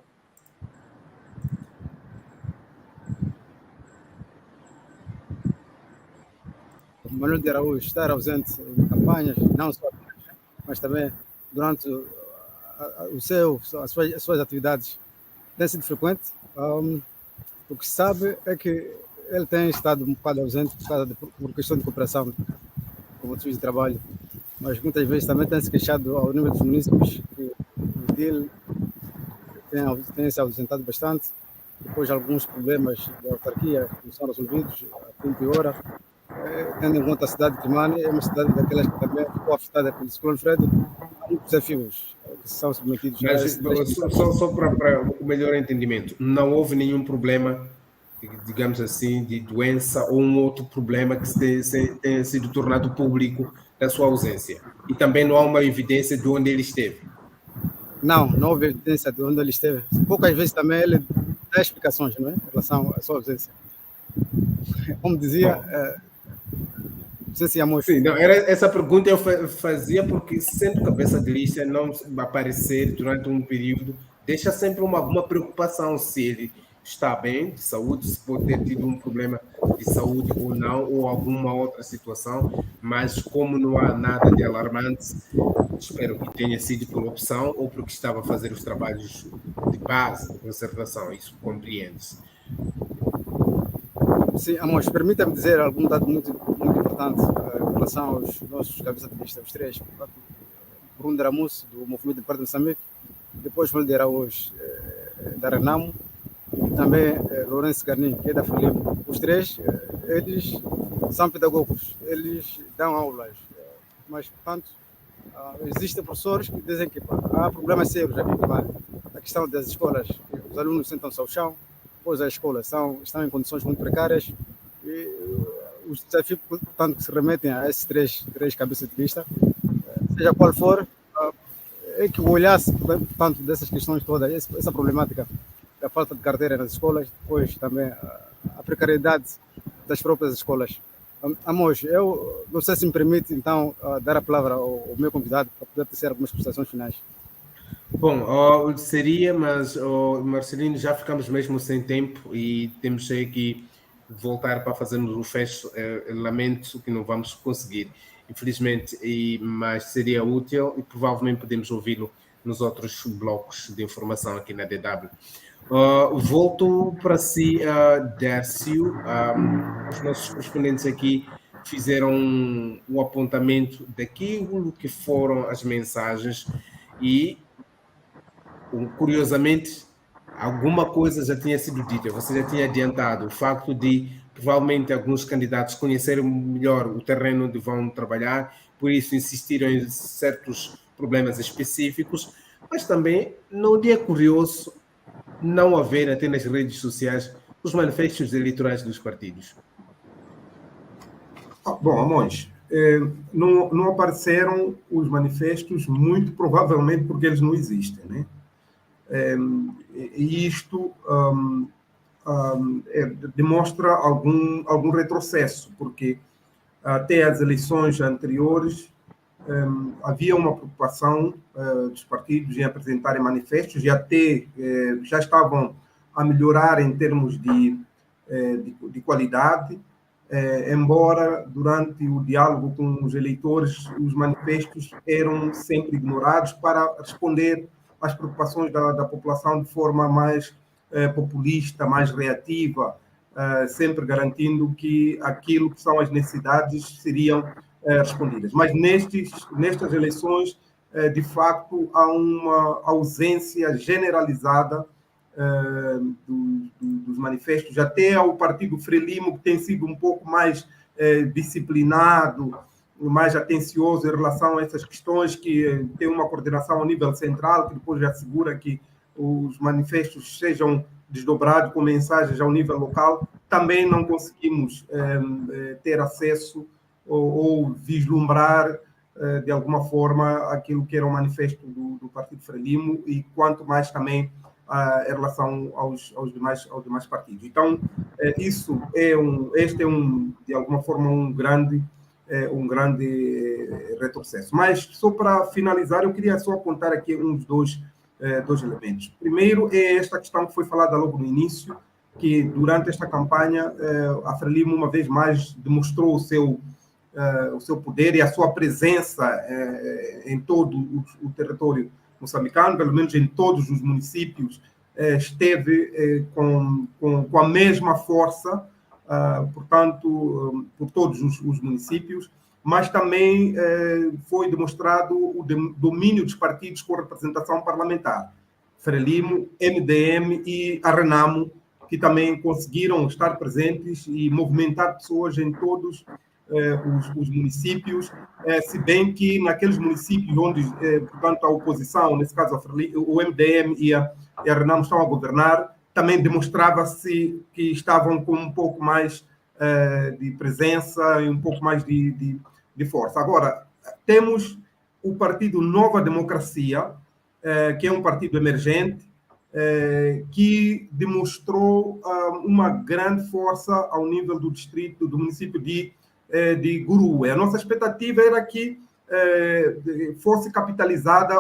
Manuel de Araújo estar ausente em campanhas, não só, mas também durante as suas atividades, tem sido frequente. O que se sabe é que ele tem estado um bocado ausente por questão de cooperação com motivos de trabalho, mas muitas vezes também tem se queixado ao nível dos municípios que o DIL tem se ausentado bastante. Depois alguns problemas da autarquia não são resolvidos a tempo e hora. Tendo em conta a cidade de Climane, é uma cidade daquelas que também ficou afetada pelo ciclone Fred. Há muitos desafios que são submetidos. Mas, só para o melhor entendimento, não houve nenhum problema, digamos assim, de doença ou um outro problema que tenha sido tornado público da sua ausência. E também não há uma evidência de onde ele esteve. Não houve evidência de onde ele esteve. Poucas vezes também ele dá explicações, não é? Em relação à sua ausência. Como dizia, não sei se amor. Sim, não, essa pergunta eu fazia porque, sendo cabeça de lista, não aparecer durante um período deixa sempre alguma preocupação se ele está bem de saúde, se pode ter tido um problema de saúde ou não, ou alguma outra situação, mas como não há nada de alarmante, espero que tenha sido por opção ou porque estava a fazer os trabalhos de base de conservação, isso compreende-se. Sim, Amos, permita-me dizer algum dado muito importante em relação aos nossos cabeças de lista, os três. Bruno Daramus, do Movimento de Parte de Moçambique, depois Valdir Araújo, da Renamo, e também Lourenço Garnin, que é da Frelimo. Os três, eles são pedagogos, eles dão aulas, mas, portanto, existem professores que dizem que há problemas sérios aqui também. A questão das escolas, os alunos sentam-se ao chão, pois as escolas estão em condições muito precárias e os desafios, portanto, que se remetem a esses três cabeças de lista, seja qual for, é que olhasse, portanto, dessas questões todas, essa problemática da falta de carteira nas escolas, depois também a precariedade das próprias escolas. Amos, eu não sei se me permite, então, dar a palavra ao meu convidado para poder tecer algumas prestações finais. Bom, seria, mas, Marcelino, já ficamos mesmo sem tempo e temos que voltar para fazermos o fecho. Lamento que não vamos conseguir, infelizmente, mas seria útil e provavelmente podemos ouvi-lo nos outros blocos de informação aqui na DW. Volto para si, Dércio. Os nossos correspondentes aqui fizeram o apontamento daquilo que foram as mensagens e, curiosamente, alguma coisa já tinha sido dita. Você já tinha adiantado o facto de provavelmente alguns candidatos conhecerem melhor o terreno onde vão trabalhar, por isso insistiram em certos problemas específicos, mas também não é curioso não haver até nas redes sociais os manifestos eleitorais dos partidos. Bom, Amões, não apareceram os manifestos, muito provavelmente porque eles não existem, né? E isto demonstra algum retrocesso, porque até as eleições anteriores havia uma preocupação dos partidos em apresentarem manifestos e até já estavam a melhorar em termos de qualidade, embora durante o diálogo com os eleitores os manifestos eram sempre ignorados para responder às preocupações da população de forma mais populista, mais reativa, sempre garantindo que aquilo que são as necessidades seriam respondidas. Mas nestas eleições, de facto, há uma ausência generalizada dos manifestos, até ao Partido Frelimo, que tem sido um pouco mais disciplinado, mais atencioso em relação a essas questões, que tem uma coordenação ao nível central, que depois já assegura que os manifestos sejam desdobrados com mensagens ao nível local. Também não conseguimos ter acesso ou vislumbrar de alguma forma aquilo que era o manifesto do Partido Frelimo e quanto mais também em relação aos demais partidos. Então, este é de alguma forma um grande retrocesso. Mas, só para finalizar, eu queria só apontar aqui uns dois elementos. Primeiro é esta questão que foi falada logo no início, que durante esta campanha a Frelimo uma vez mais demonstrou o seu poder e a sua presença em todo o território moçambicano, pelo menos em todos os municípios, esteve com a mesma força, portanto, por todos os municípios, mas também foi demonstrado o domínio dos partidos com representação parlamentar. Frelimo, MDM e a Renamo, que também conseguiram estar presentes e movimentar pessoas em todos os municípios, se bem que naqueles municípios onde, portanto, a oposição, nesse caso o MDM e a Renamo estão a governar, também demonstrava-se que estavam com um pouco mais de presença e um pouco mais de força. Agora, temos o partido Nova Democracia, que é um partido emergente, que demonstrou uma grande força ao nível do distrito, do município de Gurue. A nossa expectativa era que fosse capitalizada,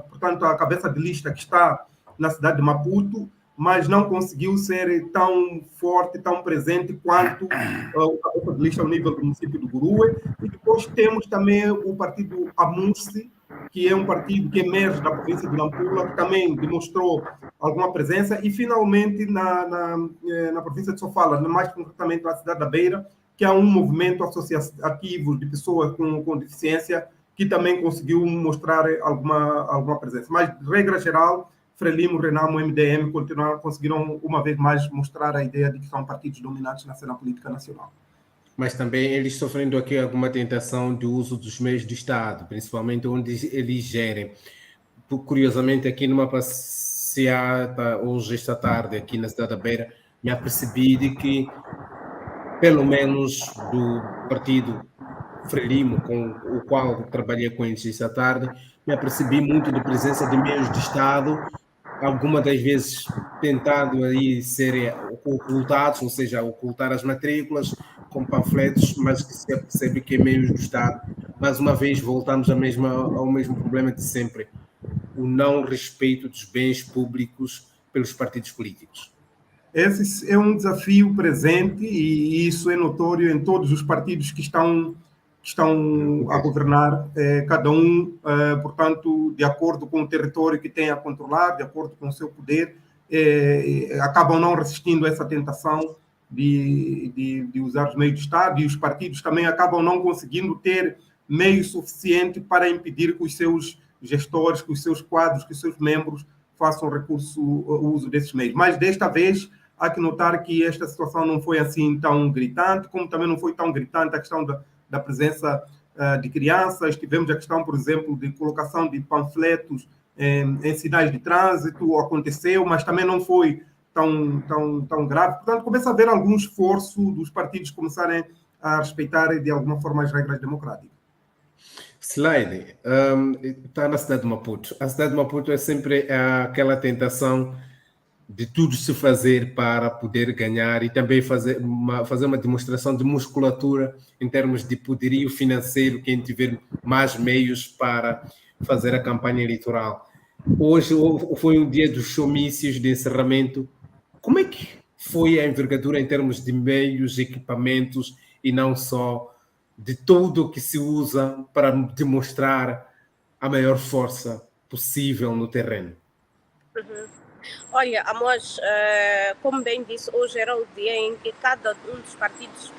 portanto, a cabeça de lista que está na cidade de Maputo, mas não conseguiu ser tão forte, tão presente quanto o cabeça de lista ao nível do município de Gurue. E depois temos também o partido Amunsi, que é um partido que emerge da província de Nampula, que também demonstrou alguma presença. E, finalmente, na província de Sofala, mais concretamente na cidade da Beira, que há um movimento associativo de pessoas com deficiência que também conseguiu mostrar alguma presença. Mas, de regra geral, Frelimo, Renamo, MDM conseguiram, uma vez mais, mostrar a ideia de que são partidos dominantes na cena política nacional. Mas também eles sofrendo aqui alguma tentação de uso dos meios do Estado, principalmente onde eles gerem. Curiosamente, aqui numa passeata, hoje, esta tarde, aqui na cidade da Beira, me apercebi de que, pelo menos do partido Frelimo, com o qual trabalhei com eles esta tarde, me apercebi muito da presença de meios de Estado, algumas das vezes tentando aí serem ocultados, ou seja, ocultar as matrículas com panfletos, mas que se percebe que é meios do Estado. Mais uma vez, voltamos ao mesmo problema de sempre, o não respeito dos bens públicos pelos partidos políticos. Esse é um desafio presente e isso é notório em todos os partidos que estão a governar, cada um, portanto, de acordo com o território que tem a controlar, de acordo com o seu poder, acabam não resistindo a essa tentação de usar os meios de Estado, e os partidos também acabam não conseguindo ter meio suficiente para impedir que os seus gestores, que os seus quadros, que os seus membros façam o uso desses meios. Mas, desta vez, há que notar que esta situação não foi assim tão gritante, como também não foi tão gritante a questão da presença de crianças. Tivemos a questão, por exemplo, de colocação de panfletos em sinais de trânsito, aconteceu, mas também não foi tão grave. Portanto, começa a haver algum esforço dos partidos começarem a respeitar, de alguma forma, as regras democráticas. Slide, está na cidade de Maputo. A cidade de Maputo é sempre aquela tentação de tudo se fazer para poder ganhar e também fazer uma demonstração de musculatura em termos de poderio financeiro, quem tiver mais meios para fazer a campanha eleitoral. Hoje foi um dia dos showmícios de encerramento. Como é que foi a envergadura em termos de meios, equipamentos e não só de tudo o que se usa para demonstrar a maior força possível no terreno? Uhum. Olha, Amos, como bem disse, hoje era o dia em que cada um dos partidos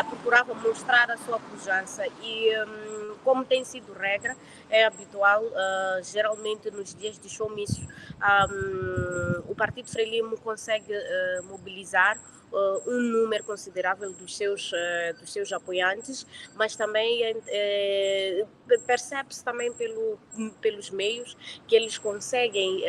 procurava mostrar a sua pujança e, como tem sido regra, é habitual, geralmente nos dias de showmício, o Partido Frelimo consegue mobilizar um número considerável dos seus apoiantes, mas também percebe-se também pelos meios que eles conseguem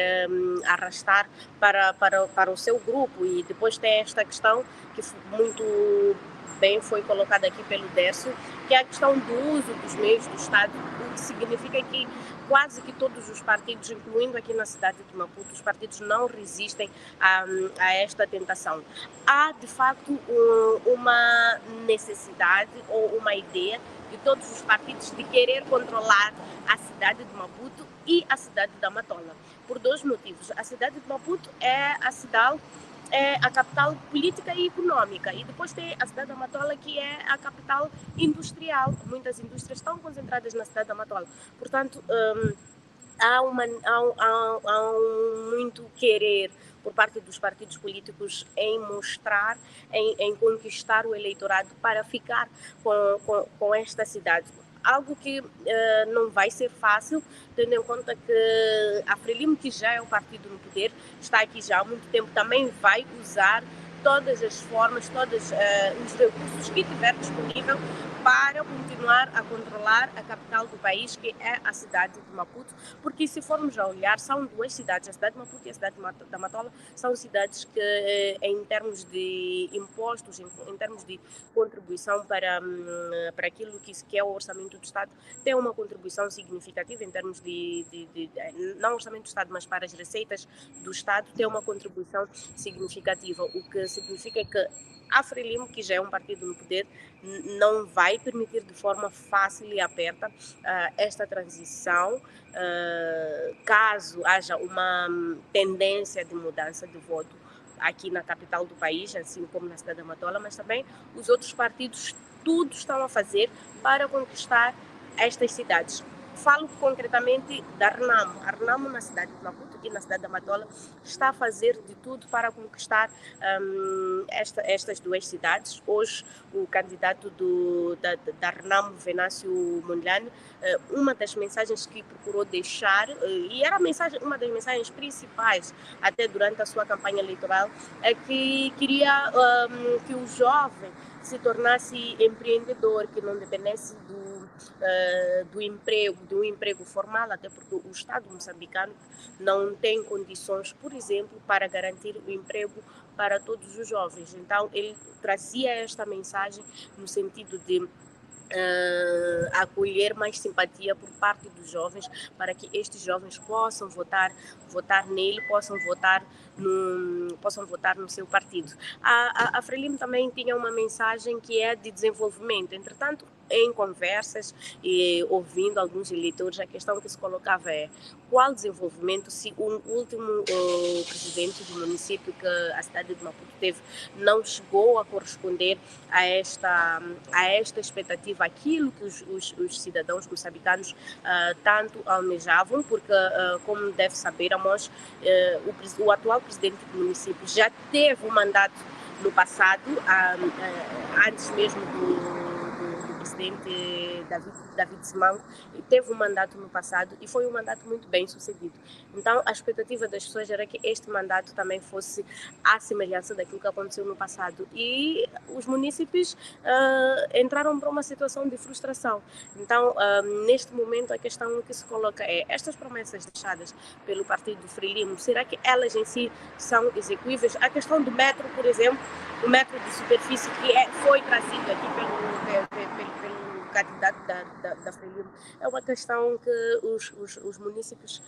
arrastar para o seu grupo. E depois tem esta questão que muito bem foi colocada aqui pelo Décio, que é a questão do uso dos meios do Estado, o que significa que quase que todos os partidos, incluindo aqui na cidade de Maputo, os partidos não resistem a esta tentação. Há, de facto, uma necessidade ou uma ideia de todos os partidos de querer controlar a cidade de Maputo e a cidade da Matola, por dois motivos. A cidade de Maputo é a capital política e econômica, e depois tem a cidade da Matola, que é a capital industrial. Muitas indústrias estão concentradas na cidade da Matola. Portanto, há muito querer por parte dos partidos políticos em mostrar, em conquistar o eleitorado para ficar com esta cidade. Algo que não vai ser fácil, tendo em conta que a Frelimo, que já é um partido no poder, está aqui já há muito tempo, também vai usar todas as formas, todos os recursos que tiver disponível para continuar a controlar a capital do país, que é a cidade de Maputo, porque se formos a olhar, são duas cidades, a cidade de Maputo e a cidade da Matola, são cidades que, em termos de impostos, em termos de contribuição para aquilo que é o orçamento do Estado, tem uma contribuição significativa em termos não orçamento do Estado, mas para as receitas do Estado, tem uma contribuição significativa, o que significa que a Frelimo, que já é um partido no poder, não vai permitir de forma fácil e aberta esta transição, caso haja uma tendência de mudança de voto aqui na capital do país, assim como na cidade da Matola, mas também os outros partidos tudo estão a fazer para conquistar estas cidades. Falo concretamente da Renamo. A Renamo, na cidade de Maputo, aqui na cidade da Matola, está a fazer de tudo para conquistar estas duas cidades. Hoje, o candidato da Renamo, Venâncio Mondlane, uma das mensagens que procurou deixar, e era uma das mensagens principais até durante a sua campanha eleitoral, é que queria que o jovem se tornasse empreendedor, que não dependesse do emprego formal, até porque o Estado moçambicano não tem condições, por exemplo, para garantir o emprego para todos os jovens. Então, ele trazia esta mensagem no sentido de acolher mais simpatia por parte dos jovens, para que estes jovens possam votar nele, possam votar no seu partido. A Frelimo também tinha uma mensagem que é de desenvolvimento. Entretanto, em conversas e ouvindo alguns eleitores, a questão que se colocava é: qual desenvolvimento se o último presidente do município que a cidade de Maputo teve não chegou a corresponder a esta expectativa, aquilo que os cidadãos moçambicanos tanto almejavam, porque, como deve saber, Amos, o atual presidente do município já teve um mandato no passado, antes mesmo do presidente David Simango, teve um mandato no passado e foi um mandato muito bem sucedido. Então, a expectativa das pessoas era que este mandato também fosse à semelhança daquilo que aconteceu no passado. E os munícipes entraram para uma situação de frustração. Então, neste momento, a questão que se coloca é: estas promessas deixadas pelo partido Frelimo, será que elas em si são execuíveis? A questão do metro, por exemplo, o metro de superfície que foi trazido aqui pelo candidato da Frelimo, é uma questão que os municípios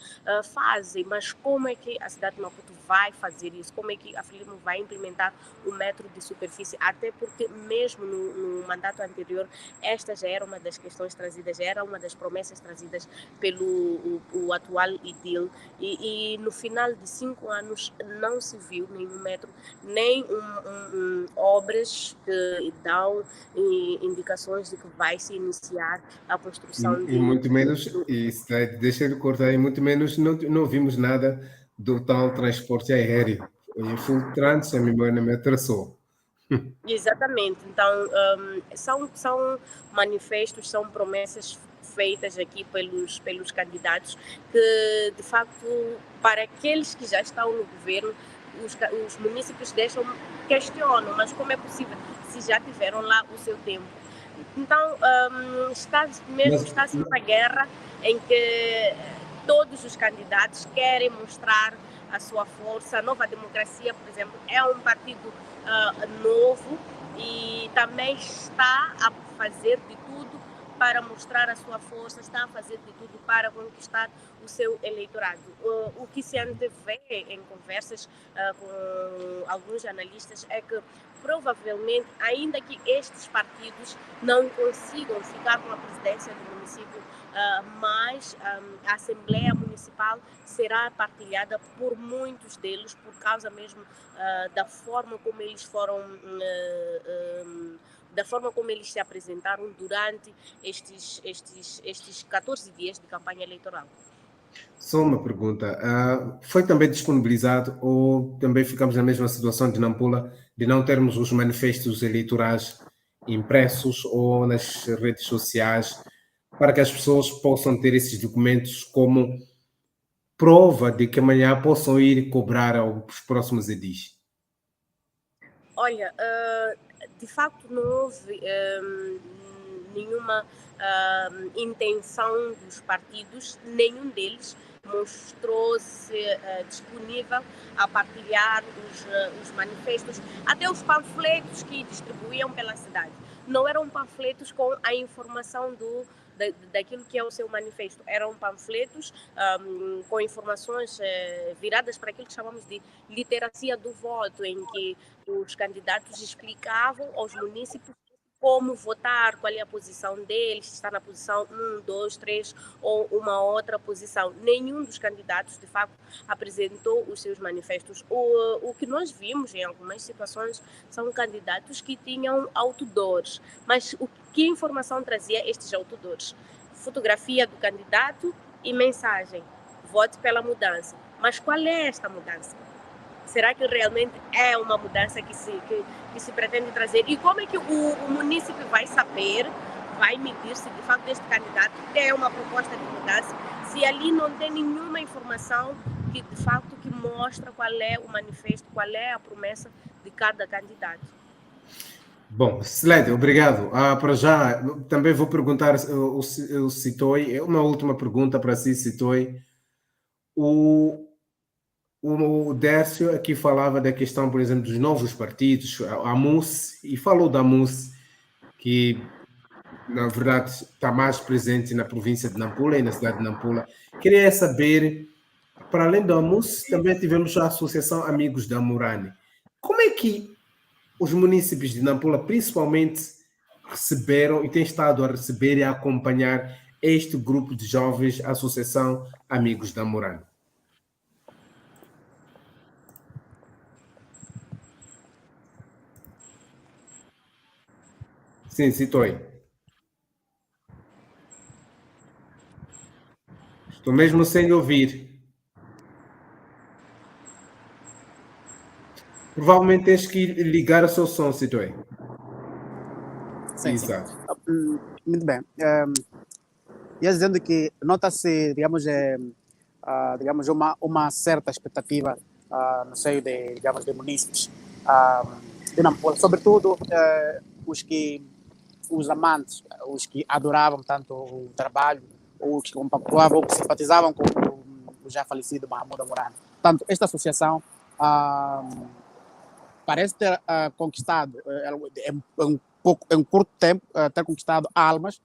fazem, mas como é que a cidade de Maputo vai fazer isso? Como é que a Frelimo vai implementar o metro de superfície? Até porque mesmo no mandato anterior, esta já era uma das questões trazidas, já era uma das promessas trazidas pelo o atual IDIL, e no final de 5 anos não se viu nenhum metro, nem obras que dão indicações de que vai se iniciar a construção E muito menos, deixa eu cortar, e muito menos não vimos nada do tal transporte aéreo. Em Fultrante, a memória me atrasou. Exatamente. Então, são manifestos, são promessas feitas aqui pelos candidatos que, de facto, para aqueles que já estão no governo, os munícipes questionam, mas como é possível se já tiveram lá o seu tempo? Então, está-se uma guerra em que todos os candidatos querem mostrar a sua força. A Nova Democracia, por exemplo, é um partido novo e também está a fazer de tudo para mostrar a sua força, está a fazer de tudo para conquistar o seu eleitorado. O que se antevê em conversas com alguns analistas é que provavelmente, ainda que estes partidos não consigam ficar com a presidência do município, mas a Assembleia Municipal será partilhada por muitos deles, por causa mesmo da forma como eles foram da forma como eles se apresentaram durante estes 14 dias de campanha eleitoral. Só uma pergunta. Foi também disponibilizado ou também ficamos na mesma situação de Nampula, de não termos os manifestos eleitorais impressos ou nas redes sociais, para que as pessoas possam ter esses documentos como prova de que amanhã possam ir cobrar aos próximos edis? Olha, de facto não houve nenhuma intenção dos partidos, nenhum deles mostrou-se disponível a partilhar os manifestos, até os panfletos que distribuíam pela cidade. Não eram panfletos com a informação daquilo que é o seu manifesto. Eram panfletos com informações viradas para aquilo que chamamos de literacia do voto, em que os candidatos explicavam aos munícipes como votar, qual é a posição deles, se está na posição 1, 2, 3 ou uma outra posição. Nenhum dos candidatos, de facto, apresentou os seus manifestos. O que nós vimos em algumas situações são candidatos que tinham outdoors, mas que informação trazia estes outdoors? Fotografia do candidato e mensagem: vote pela mudança. Mas qual é esta mudança? Será que realmente é uma mudança que se pretende trazer? E como é que o município vai saber, vai medir se de fato este candidato tem uma proposta de mudança, se ali não tem nenhuma informação que de fato que mostra qual é o manifesto, qual é a promessa de cada candidato? Bom, excelente, obrigado. Para já, também vou perguntar, o Citoi, uma última pergunta para si, Citoi. O Dércio aqui falava da questão, por exemplo, dos novos partidos, a MUS, e falou da MUS, que na verdade está mais presente na província de Nampula e na cidade de Nampula. Queria saber, para além da MUS, também tivemos a Associação Amigos da Amurani. Como é que os municípios de Nampula, principalmente, receberam e têm estado a receber e a acompanhar este grupo de jovens, Associação Amigos da Amurani? Sim, Citoi. Estou mesmo sem ouvir. Provavelmente tens que ligar o seu som, Citoi. Sim, Exato. Muito bem. Ia dizendo que nota-se, digamos, uma certa expectativa no seio de munícipes de Nampula, sobretudo os amantes, os que adoravam tanto o trabalho, os que compactuavam, ou que simpatizavam com o já falecido Mahmoud Amurani. Portanto, esta associação parece ter conquistado, em um curto tempo, ter conquistado almas.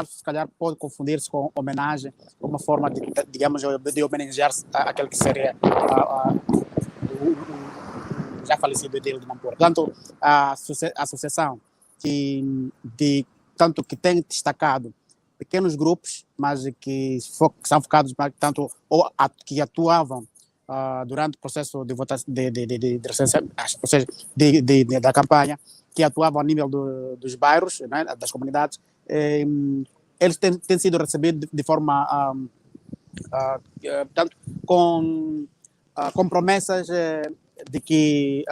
Se calhar pode confundir-se com homenagem, uma forma de homenagear-se àquele que seria o já falecido Edil de Nampula. Portanto, a associação que tem destacado pequenos grupos, mas que são focados tanto que atuavam durante o processo de votação, ou seja, da campanha, que atuavam a nível dos bairros, né, das comunidades. Eles têm sido recebidos de forma com promessas de que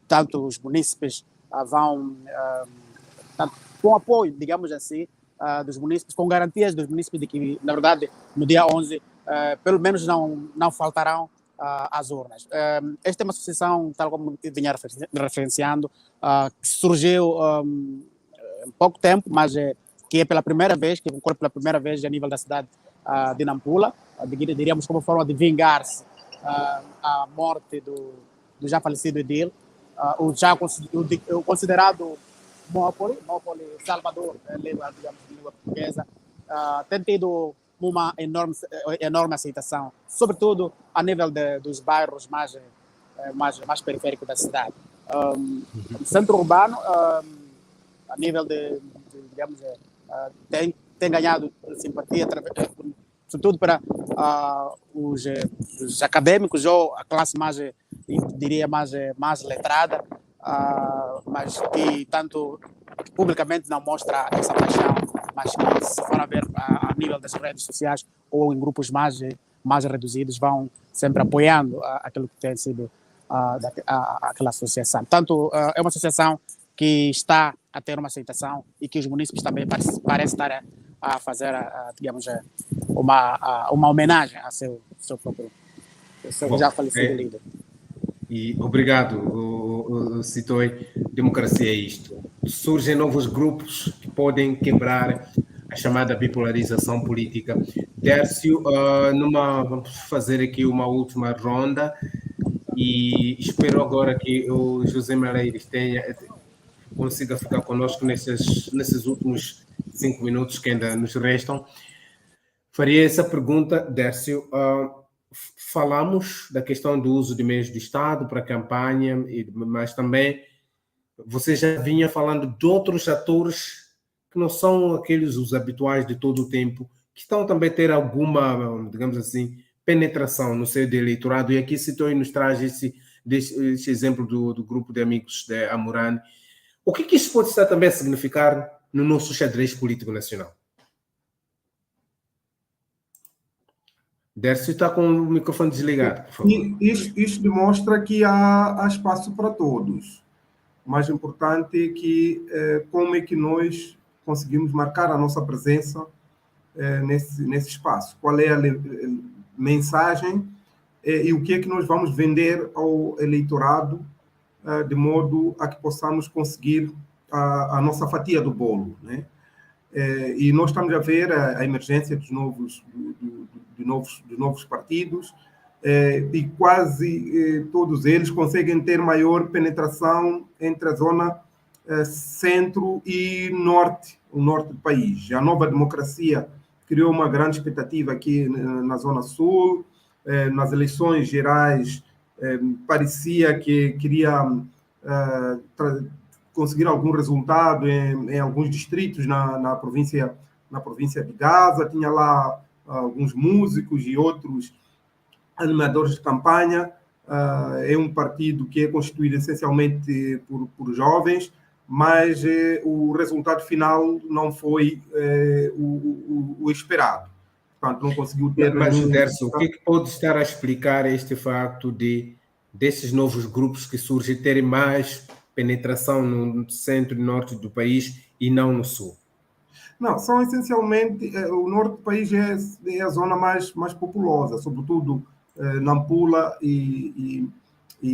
tanto os munícipes vão com apoio, digamos assim, dos munícipes, com garantias dos munícipes de que, na verdade, no dia 11, pelo menos não faltarão às urnas. Esta é uma associação, tal como eu vinha referenciando, que surgiu há pouco tempo, mas que é pela primeira vez, que ocorre pela primeira vez a nível da cidade de Nampula, diríamos como forma de vingar-se a morte do já falecido Edil, o considerado Mópoli Salvador, língua portuguesa, tem tido uma enorme aceitação, sobretudo a nível dos bairros mais periféricos da cidade. O centro urbano, a nível digamos, tem ganhado simpatia, sobretudo para os acadêmicos ou a classe mais, diria, mais letrada, mas que tanto publicamente não mostra essa paixão, mas que, se for a ver a nível das redes sociais ou em grupos mais reduzidos, vão sempre apoiando aquilo que tem sido aquela associação. Portanto, é uma associação que está a ter uma aceitação e que os munícipes também parecem estar a fazer, digamos, uma homenagem a seu próprio já falecido líder. E obrigado, Citoi. Democracia é isto. Surgem novos grupos que podem quebrar a chamada bipolarização política. Dércio, vamos fazer aqui uma última ronda e espero agora que o José Malheiros consiga ficar conosco nesses últimos 5 minutos que ainda nos restam. Faria essa pergunta, Dércio. Falamos da questão do uso de meios do Estado para a campanha, mas também você já vinha falando de outros atores que não são aqueles os habituais de todo o tempo, que estão também a ter alguma, digamos assim, penetração no seio do eleitorado. E aqui Citou e nos traz esse exemplo do grupo de amigos de Amurani. O que isso pode estar também a significar no nosso xadrez político nacional? Dércio está com o microfone desligado, por favor. Isto demonstra que há espaço para todos. O mais importante é que como é que nós conseguimos marcar a nossa presença nesse espaço. Qual é a mensagem e o que é que nós vamos vender ao eleitorado de modo a que possamos conseguir a nossa fatia do bolo, né? E nós estamos a ver a emergência dos novos partidos e quase todos eles conseguem ter maior penetração entre a zona centro e norte, o norte do país. A Nova Democracia criou uma grande expectativa aqui na zona sul. Nas eleições gerais parecia que queria conseguir algum resultado em alguns distritos na província de Gaza. Tinha lá alguns músicos e outros animadores de campanha. É um partido que é constituído essencialmente por jovens, mas o resultado final não foi o esperado. Portanto, não conseguiu ter... Mas, Dércio, o que pode estar a explicar este facto desses novos grupos que surgem terem mais penetração no centro e norte do país e não no sul? Não, são essencialmente... o norte do país é a zona mais populosa, sobretudo Nampula e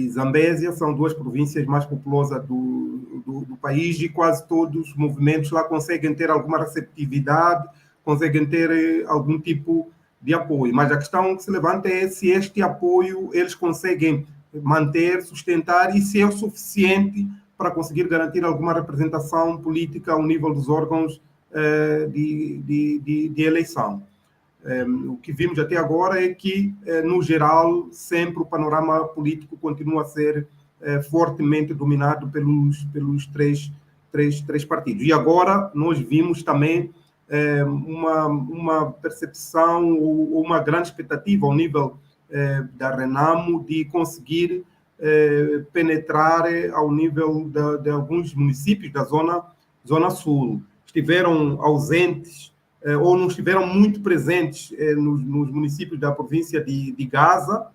Zambésia, são duas províncias mais populosas do país, e quase todos os movimentos lá conseguem ter alguma receptividade, conseguem ter algum tipo de apoio. Mas a questão que se levanta é se este apoio eles conseguem manter, sustentar, e se é o suficiente para conseguir garantir alguma representação política ao nível dos órgãos de eleição. O que vimos até agora é que, no geral, sempre o panorama político continua a ser fortemente dominado pelos três partidos. E agora nós vimos também uma percepção ou uma grande expectativa ao nível da Renamo de conseguir penetrar ao nível de alguns municípios da zona sul. Estiveram ausentes ou não estiveram muito presentes nos municípios da província de Gaza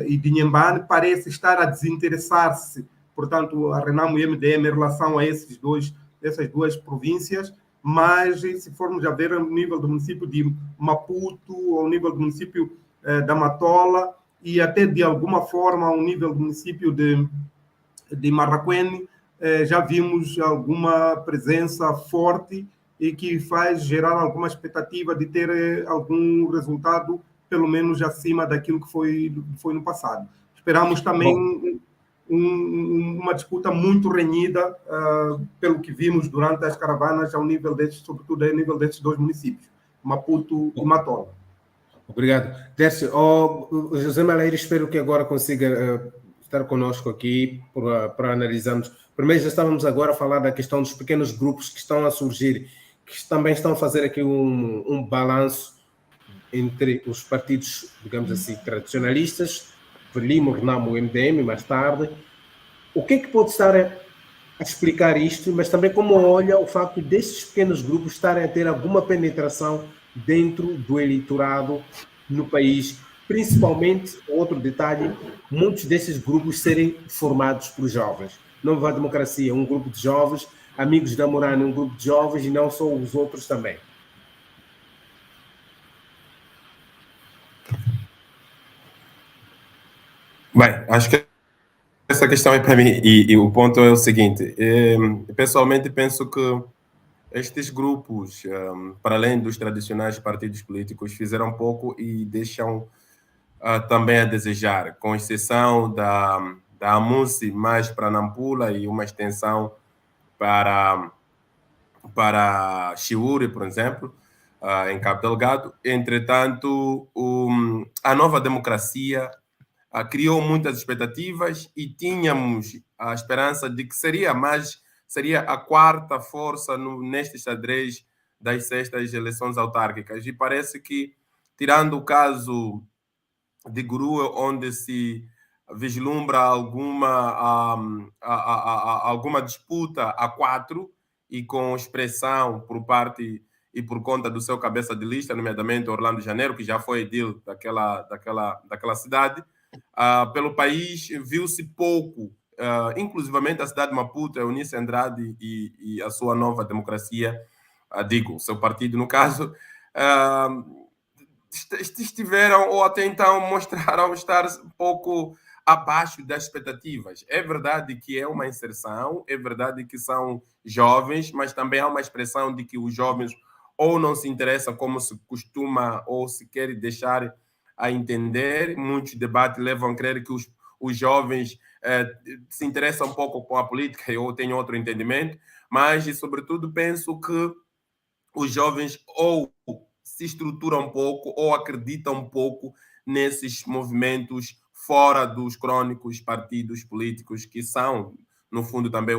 e de Inhambane. Parece estar a desinteressar-se, portanto, a Renamo e a MDM em relação a essas duas províncias, mas se formos a ver no nível do município de Maputo, ao nível do município da Matola e até de alguma forma ao nível do município de Marraquene, já vimos alguma presença forte e que faz gerar alguma expectativa de ter algum resultado, pelo menos acima daquilo que foi no passado. Esperamos também uma disputa muito renhida, pelo que vimos durante as caravanas, sobretudo ao nível destes dois municípios, Maputo e Matola. Obrigado. Dércio, José Malheiro, espero que agora consiga estar conosco aqui para analisarmos. Primeiro, já estávamos agora a falar da questão dos pequenos grupos que estão a surgir, que também estão a fazer aqui um balanço entre os partidos, digamos assim, tradicionalistas, Frelimo, Renamo, MDM, mais tarde. O que é que pode estar a explicar isto, mas também como olha o facto desses pequenos grupos estarem a ter alguma penetração dentro do eleitorado no país, principalmente, outro detalhe, muitos desses grupos serem formados por jovens. Nova Democracia, um grupo de jovens, Amigos da Morana, um grupo de jovens, e não só os outros também. Bem, acho que essa questão é para mim, e o ponto é o seguinte: pessoalmente penso que estes grupos, para além dos tradicionais partidos políticos, fizeram pouco e deixam também a desejar, com exceção da AMUSI mais para Nampula e uma extensão para Chiuri, por exemplo, em Cabo Delgado. Entretanto, a Nova Democracia criou muitas expectativas e tínhamos a esperança de que seria a quarta força neste xadrez das sextas eleições autárquicas. E parece que, tirando o caso de Gurua, onde se vislumbra alguma disputa a quatro e com expressão por parte e por conta do seu cabeça de lista, nomeadamente Orlando Janeiro, que já foi edil daquela cidade. Pelo país, viu-se pouco, inclusivamente a cidade de Maputo, Eunice Andrade e a sua nova democracia, digo, seu partido, no caso, estiveram ou até então mostraram estar um pouco abaixo das expectativas. É verdade que é uma inserção, é verdade que são jovens, mas também há uma expressão de que os jovens ou não se interessam como se costuma ou se quer deixar a entender. Muitos debates levam a crer que os jovens se interessam um pouco com a política, eu tenho outro entendimento, mas, e sobretudo, penso que os jovens ou se estruturam um pouco ou acreditam um pouco nesses movimentos fora dos crônicos partidos políticos, que são, no fundo, também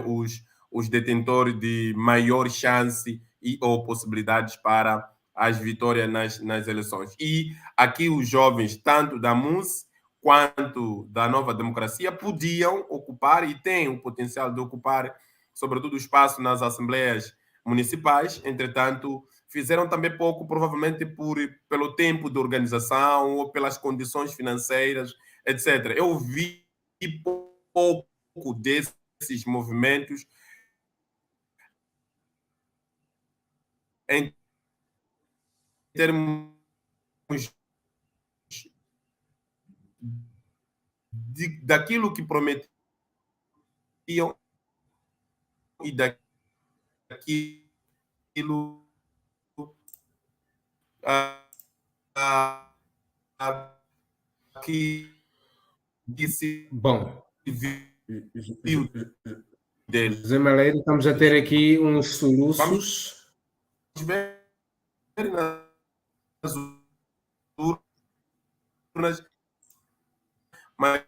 os detentores de maior chance ou possibilidades para as vitórias nas eleições. E aqui os jovens, tanto da MUS quanto da Nova Democracia, podiam ocupar e têm o potencial de ocupar, sobretudo, o espaço nas assembleias municipais. Entretanto, fizeram também pouco, provavelmente pelo tempo de organização ou pelas condições financeiras, etc. Eu vi pouco desses movimentos em termos daquilo que prometiam e daquilo que se Bom, viu dele. José Malheiro, estamos a ter aqui uns soluços. Vamos ver nas urnas, mas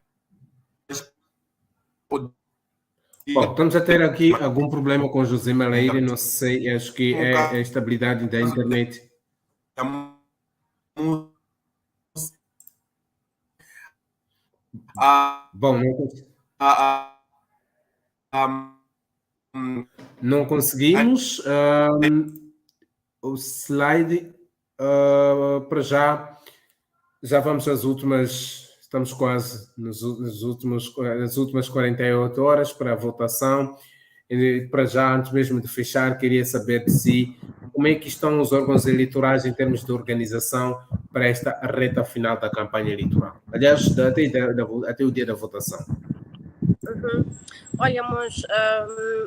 Bom, estamos a ter aqui algum problema com José Malheiro, não sei, acho que é a estabilidade da internet. Bom, não conseguimos. O slide, para já vamos às últimas, estamos quase nas últimas 48 horas para a votação. E, para já, antes mesmo de fechar, queria saber de si como é que estão os órgãos eleitorais em termos de organização para esta reta final da campanha eleitoral. Aliás, até o dia da votação. Olha, mas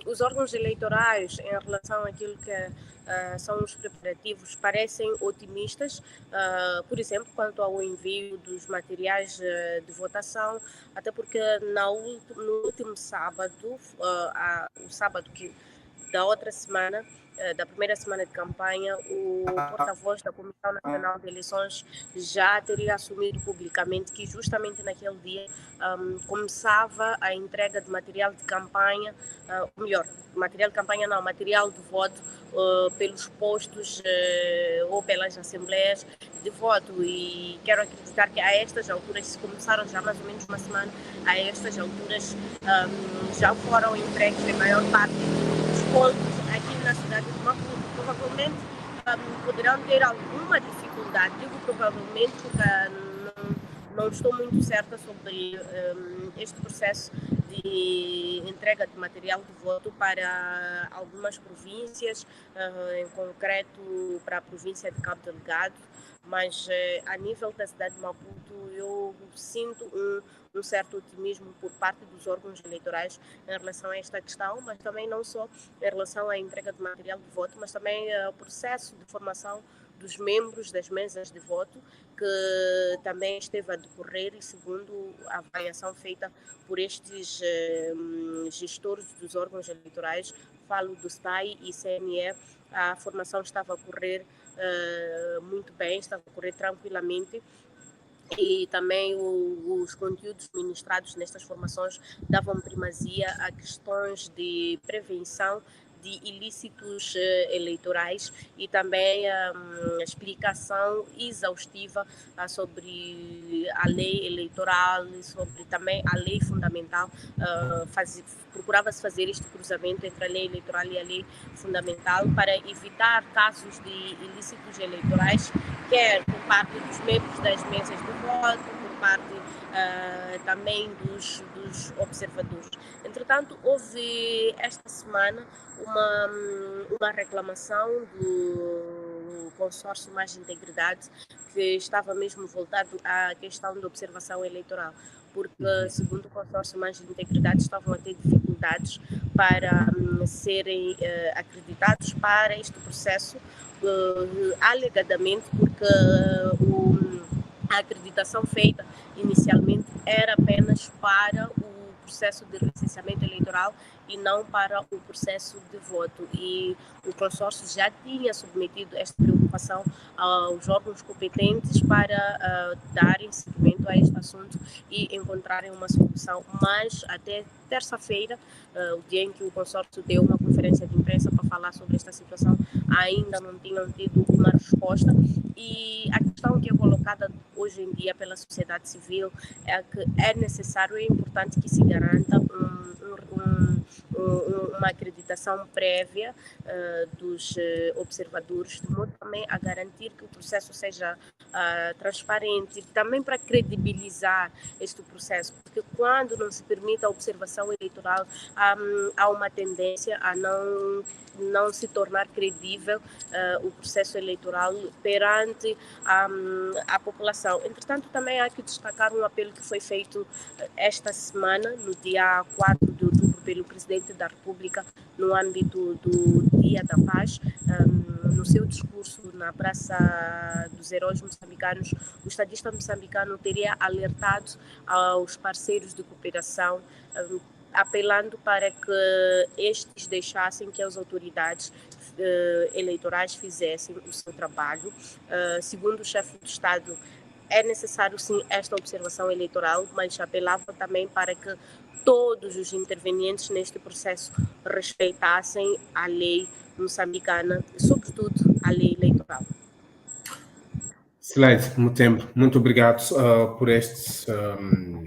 os órgãos eleitorais, em relação àquilo que são os preparativos, parecem otimistas, por exemplo, quanto ao envio dos materiais de votação, até porque no último sábado, o sábado da outra semana, da primeira semana de campanha, o porta-voz da Comissão Nacional de Eleições já teria assumido publicamente que justamente naquele dia começava a entrega de material de campanha, melhor, material de campanha não, material de voto pelos postos ou pelas assembleias de voto, e quero acreditar que a estas alturas, se começaram já mais ou menos uma semana, a estas alturas já foram entregues a maior parte dos pontos aqui na cidade de Maputo. Provavelmente poderão ter alguma dificuldade, digo provavelmente porque não estou muito certa sobre este processo de entrega de material de voto para algumas províncias, em concreto para a província de Cabo Delgado, mas a nível da cidade de Maputo eu sinto um certo otimismo por parte dos órgãos eleitorais em relação a esta questão, mas também não só em relação à entrega de material de voto, mas também o processo de formação dos membros das mesas de voto, que também esteve a decorrer, e segundo a avaliação feita por estes gestores dos órgãos eleitorais, falo do STAI e CNE, a formação estava a correr muito bem, estava a correr tranquilamente, e também os conteúdos ministrados nestas formações davam primazia a questões de prevenção de ilícitos eleitorais e também explicação exaustiva sobre a lei eleitoral, sobre também a lei fundamental. Procurava-se fazer este cruzamento entre a lei eleitoral e a lei fundamental para evitar casos de ilícitos eleitorais, quer por parte dos membros das mesas de voto, por parte também dos observadores. Entretanto, houve esta semana uma reclamação do consórcio Mais Integridade, que estava mesmo voltado à questão da observação eleitoral, porque, segundo o consórcio Mais Integridade, estavam a ter dificuldades para serem acreditados para este processo, alegadamente porque a acreditação feita inicialmente era apenas para o processo de recenseamento eleitoral e não para o processo de voto. E o consórcio já tinha submetido esta preocupação aos órgãos competentes para darem seguimento a este assunto e encontrarem uma solução. Mas até terça-feira, o dia em que o consórcio deu uma conferência de imprensa para falar sobre esta situação, ainda não tinham tido uma resposta. E a questão que é colocada hoje em dia pela sociedade civil é que é necessário, é importante que se garanta uma acreditação prévia dos observadores, de modo também a garantir que o processo seja transparente, também para credibilizar este processo, porque quando não se permite a observação eleitoral, há uma tendência a não se tornar credível o processo eleitoral perante a população. Entretanto, também há que destacar um apelo que foi feito esta semana, no dia 4 de outubro, pelo Presidente da República, no âmbito do Dia da Paz. No seu discurso na Praça dos Heróis Moçambicanos, o estadista moçambicano teria alertado aos parceiros de cooperação, apelando para que estes deixassem que as autoridades eleitorais fizessem o seu trabalho. Segundo o chefe do Estado, é necessário sim esta observação eleitoral, mas apelava também para que todos os intervenientes neste processo respeitassem a lei moçambicana, sobretudo a lei eleitoral. Excelente, muito obrigado por estes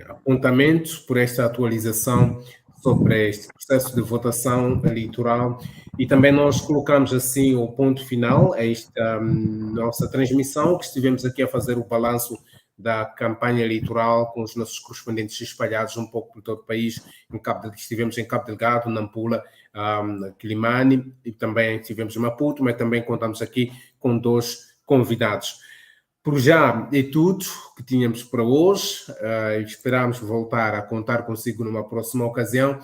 apontamentos, por esta atualização sobre este processo de votação eleitoral, e também nós colocamos assim o ponto final a esta nossa transmissão, que estivemos aqui a fazer o balanço da campanha eleitoral com os nossos correspondentes espalhados um pouco por todo o país. Estivemos em Cabo Delgado, Nampula, Quilimane, e também estivemos em Maputo, mas também contamos aqui com 2 convidados. Por já é tudo que tínhamos para hoje. Esperamos voltar a contar consigo numa próxima ocasião.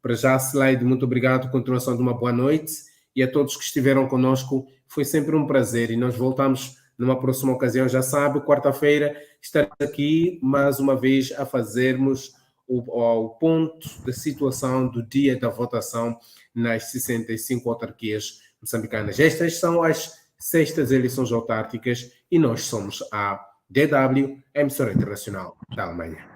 Para já, Slide, muito obrigado. Continuação de uma boa noite. E a todos que estiveram conosco, foi sempre um prazer. E nós voltamos numa próxima ocasião. Já sabe, quarta-feira estaremos aqui mais uma vez a fazermos o ponto da situação do dia da votação nas 65 autarquias moçambicanas. Estas são as 6ª eleições autárquicas e nós somos a DW, emissora internacional da Alemanha.